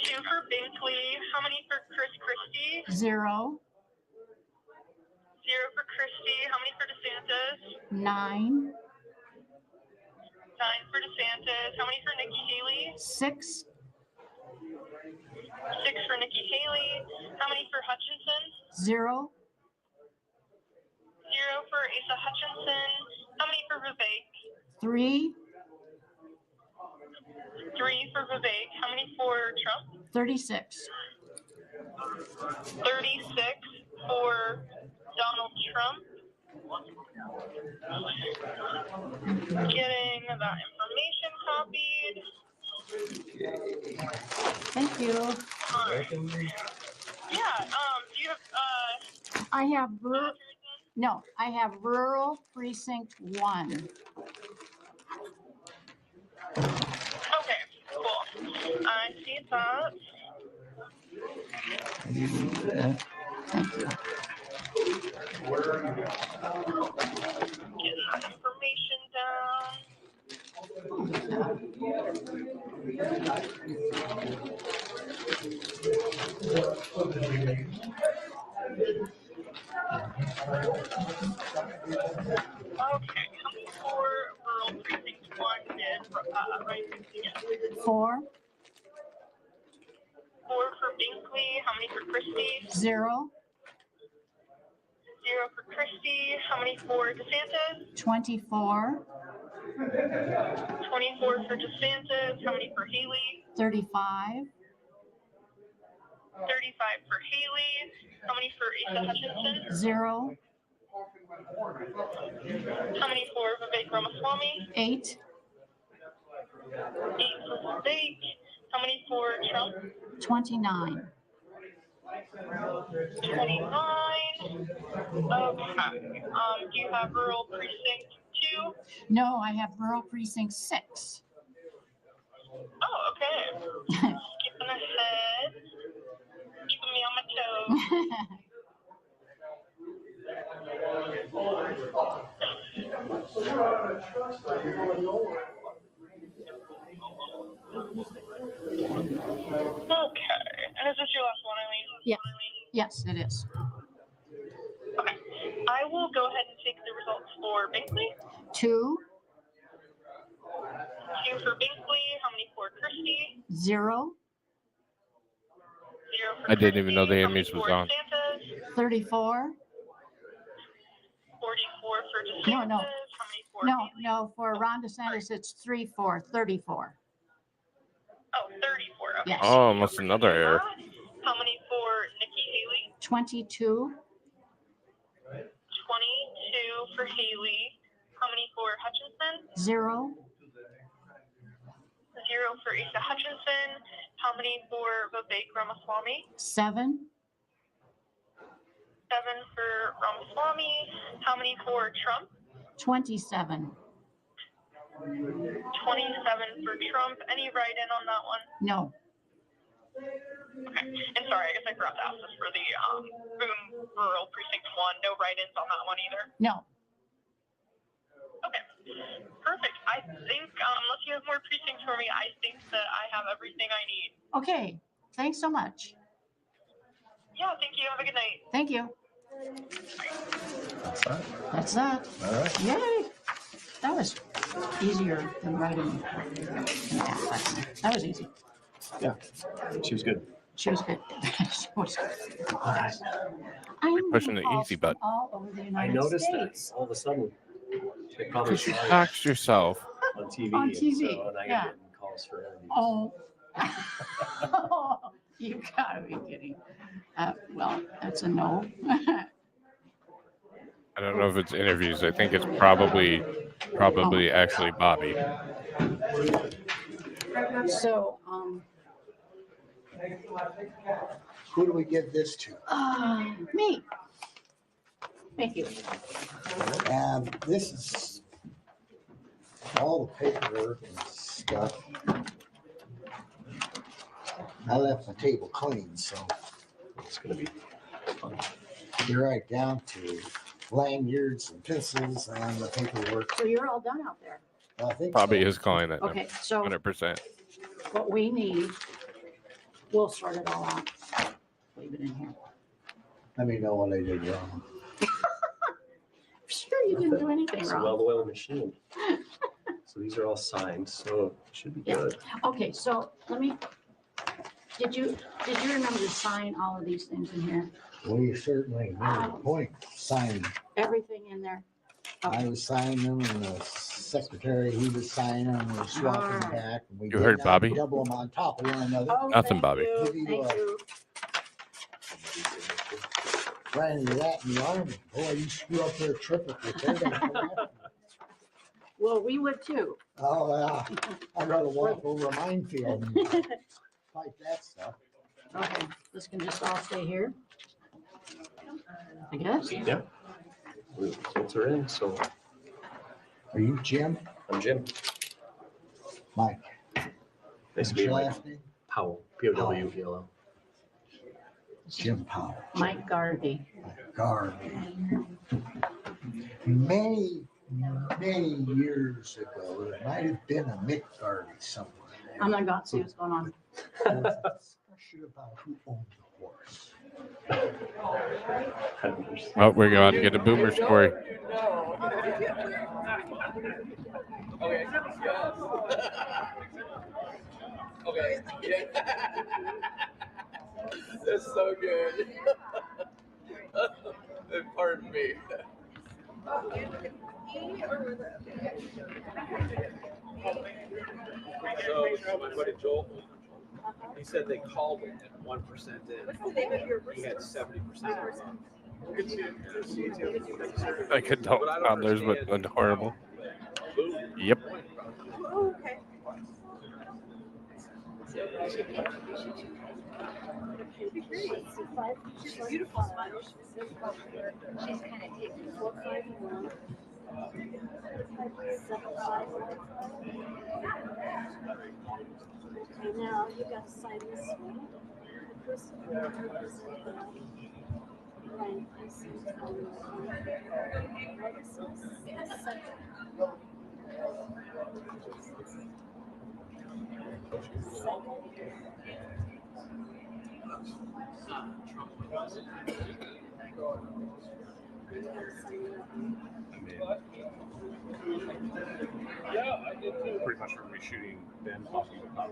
2 for Binkley. How many for Chris Christie? 0. 0 for Christie. How many for DeSantis? 9. 9 for DeSantis. How many for Nikki Haley? 6. 6 for Nikki Haley. How many for Hutchinson? 0. 0 for Asa Hutchinson. How many for Vivek? 3. 3 for Vivek. How many for Trump? 36. 36 for Donald Trump. Getting that information copied. Thank you. All right. Yeah, do you have, I have I have rural precinct 1. okay, cool. I see that. Thank you. Getting that information down. Okay, coming for rural precinct 1 and Ryan again. 4, 4 for Binkley, how many for Christie? 0, 0 for Christie, how many for DeSantis? 24, 24 for DeSantis, how many for Haley? 35, 35 for Haley, how many for Asa Hutchinson? 0, How many for Vivek Ramaswamy? 8, 8 for Vivek, how many for Trump? 29. 29. Okay, do you have rural precinct 2? No, I have rural precinct 6. Oh, okay. Skipping ahead. Keeping me on my toes. Okay, and is this your last one, Eileen? Yeah. Yes, it is. Okay, I will go ahead and take the results for Binkley. 2, 2 for Binkley, how many for Christie? 0, 0 for I didn't even know the Christie, how many image was for on. DeSantis? 34. 44 for DeSantis, No, how many for No, Haley? no, for Ron DeSantis, it's 3, 4, 34. Oh, 34, okay. Yes. Oh, almost another error. How many for Nikki Haley? 22, 22 for Haley. How many for Hutchinson? 0, 0 for Asa Hutchinson. How many for Vivek Ramaswamy? 7, 7 for Ramaswamy. How many for Trump? 27. 27 for Trump. Any write-in on that one? No. Okay. And sorry, I guess I forgot to ask this for the Boone Rural Precinct 1. No write-ins on that one either? No. Okay. Perfect. I think, unless you have more precincts for me, I think that I have everything I need. Okay, thanks so much. Yeah, thank you. Have a good night. Thank you. That's that. All right. Yay. That was easier than writing. That was easy. Yeah, she was good. She was good. She was good. All right. I'm Pushing getting the calls easy from button. all over the I United noticed States. that all of a sudden. They probably Because you saw you doxed yourself. on TV. On and TV, So, and I yeah. got getting calls for interviews. Oh. You gotta be kidding. Well, that's a no. I don't know if it's interviews. I think it's probably actually Bobby. So, Who do we give this to? me. Thank you. And this is all the paperwork and stuff. I left my table clean, so It's going to be fun. you're right down to lanyards and pencils and the paperwork. So you're all done out there. I think Bobby so. is calling that Okay, so 100%. what we need, we'll sort it all out. Leave it in here. Let me know what I did wrong. Sure, you didn't do anything It's a wrong. well-oiled machine. So these are all signed, so it should be Yeah. good. Okay, so let me, did you remember to sign all of these things in here? We certainly made a point signing. Everything in there? I was signing them and the secretary, he was signing them, we swapped them Alright. back. And we You did heard not Bobby? Double them on top of one another. Oh, Nothing, thank Bobby. you, Give you Thank a- you. Ran into that in the army. Boy, you screw up their trip if you're third on the left. Well, we would too. Oh, yeah. I'd rather walk over a minefield than fight that stuff. Okay, this can just all stay here. I guess. Yeah. The results are in, so Are you Jim? I'm Jim. Mike. Nice to What's meet your you. last name? Powell, Powell. Jim Powell. Mike Garvey. Garvey. Many many years ago. There might have been a Mick Garvey somewhere. I'm not going to see what's going on. There was a discussion about who owned the horse. Oh, we're going to get a boomer story. Okay. That's so good. Pardon me. So my buddy Joel, he said they called him at 1% in. What's the name of your he had 70%. Like adult toddlers, but horrible. Yep. Oh, okay. Beautiful smile. She's kind of taking 4, 5, 1. 7, 5, 1. And now you got to sign this one. The person who is Ryan, I see Pretty much from reshooting Ben talking about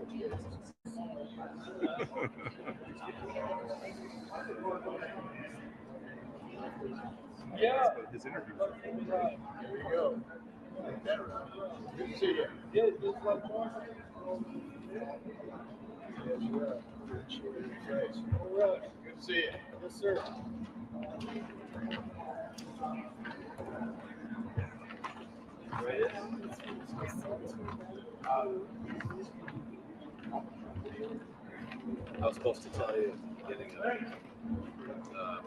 yeah. His interview. Here we go. Good to see you. Yeah, just like yes, you are. All right. Good to see you. Yes, sir. I was supposed to tell you getting a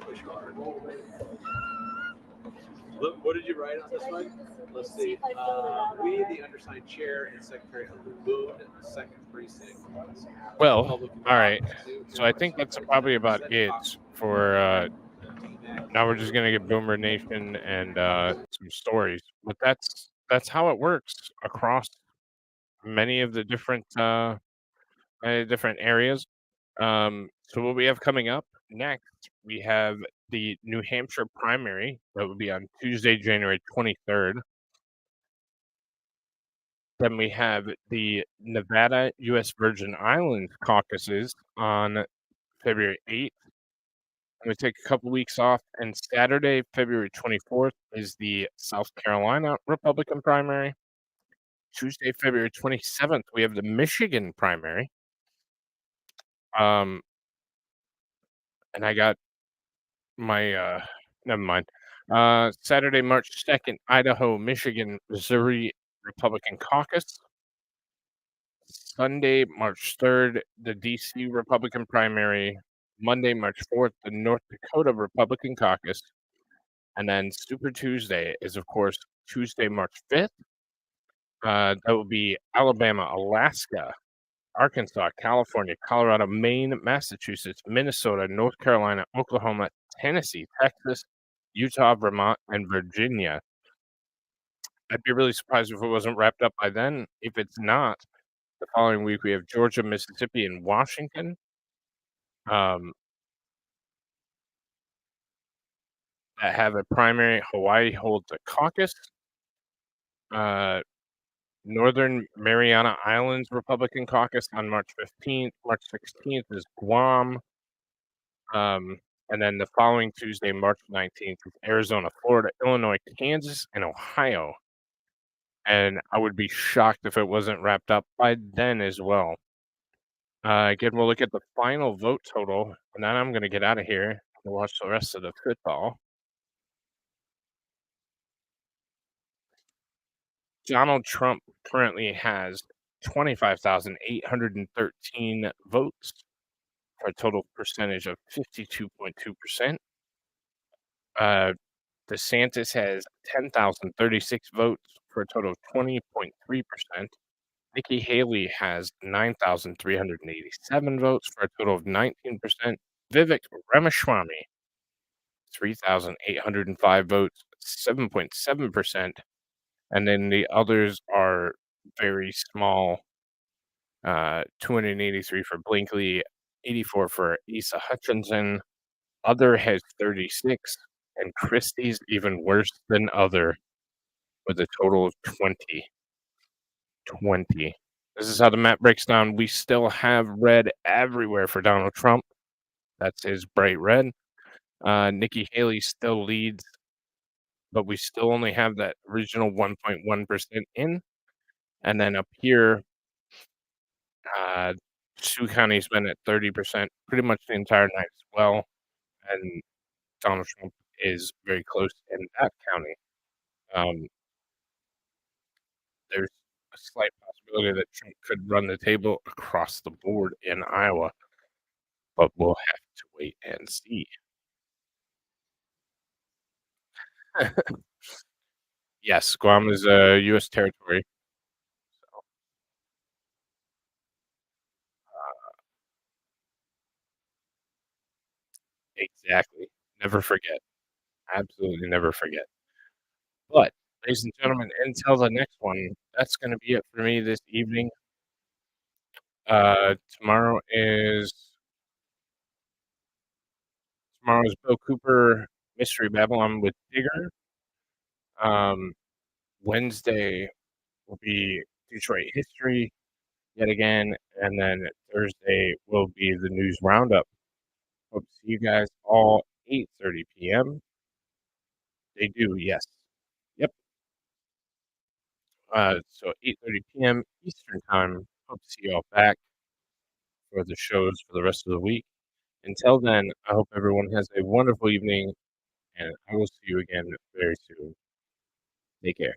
push card. Look, what did you write on this one? Let's see. We, the undersigned chair and secretary of the Boone Second Precinct. Well, all right. So I think that's probably about it for. Now we're just gonna get Boomer Nation and some stories, but that's how it works across many of the different areas. So what we have coming up next, we have the New Hampshire primary that will be on Tuesday, January 23rd. Then we have the Nevada U.S. Virgin Islands caucuses on February 8th. I'm going to take a couple weeks off, and Saturday, February 24th, is the South Carolina Republican primary. Tuesday, February 27th, we have the Michigan primary. And I got my never mind. Saturday, March 2nd, Idaho, Michigan, Missouri Republican caucus. Sunday, March 3rd, the DC Republican primary. Monday, March 4th, the North Dakota Republican caucus. And then Super Tuesday is, of course, Tuesday, March 5th. That will be Alabama, Alaska, Arkansas, California, Colorado, Maine, Massachusetts, Minnesota, North Carolina, Oklahoma, Tennessee, Texas, Utah, Vermont, and Virginia. I'd be really surprised if it wasn't wrapped up by then. If it's not, the following week we have Georgia, Mississippi, and Washington. That have a primary. Hawaii holds a caucus. Northern Mariana Islands Republican caucus on March 15th. March 16th is Guam. And then the following Tuesday, March 19th, is Arizona, Florida, Illinois, Kansas, and Ohio. And I would be shocked if it wasn't wrapped up by then as well. Again, we'll look at the final vote total, and then I'm going to get out of here and watch the rest of the football. Donald Trump currently has 25,813 votes for a total percentage of 52.2%. DeSantis has 10,036 votes for a total of 20.3%. Nikki Haley has 9,387 votes for a total of 19%. Vivek Ramaswamy, 3,805 votes, 7.7%. And then the others are very small. 283 for Blinkley, 84 for Asa Hutchinson. Other has 36, and Christie's even worse than other with a total of 20. 20. This is how the map breaks down. We still have red everywhere for Donald Trump. That's his bright red. Nikki Haley still leads, but we still only have that original 1.1% in. And then up here, Sioux County's been at 30% pretty much the entire night as well. And Donald Trump is very close in that county. There's a slight possibility that Trump could run the table across the board in Iowa, but we'll have to wait and see. Yes, Guam is a U.S. territory. So, exactly. Never forget. Absolutely never forget. But, ladies and gentlemen, until the next one, that's going to be it for me this evening. Tomorrow is Bill Cooper Mystery Babylon with Digger. Wednesday will be Detroit history yet again, and then Thursday will be the news roundup. Hope to see you guys all 8:30 p.m. They do, yes. Yep. So 8:30 p.m. Eastern time. Hope to see you all back for the shows for the rest of the week. Until then, I hope everyone has a wonderful evening, and I will see you again very soon. Take care.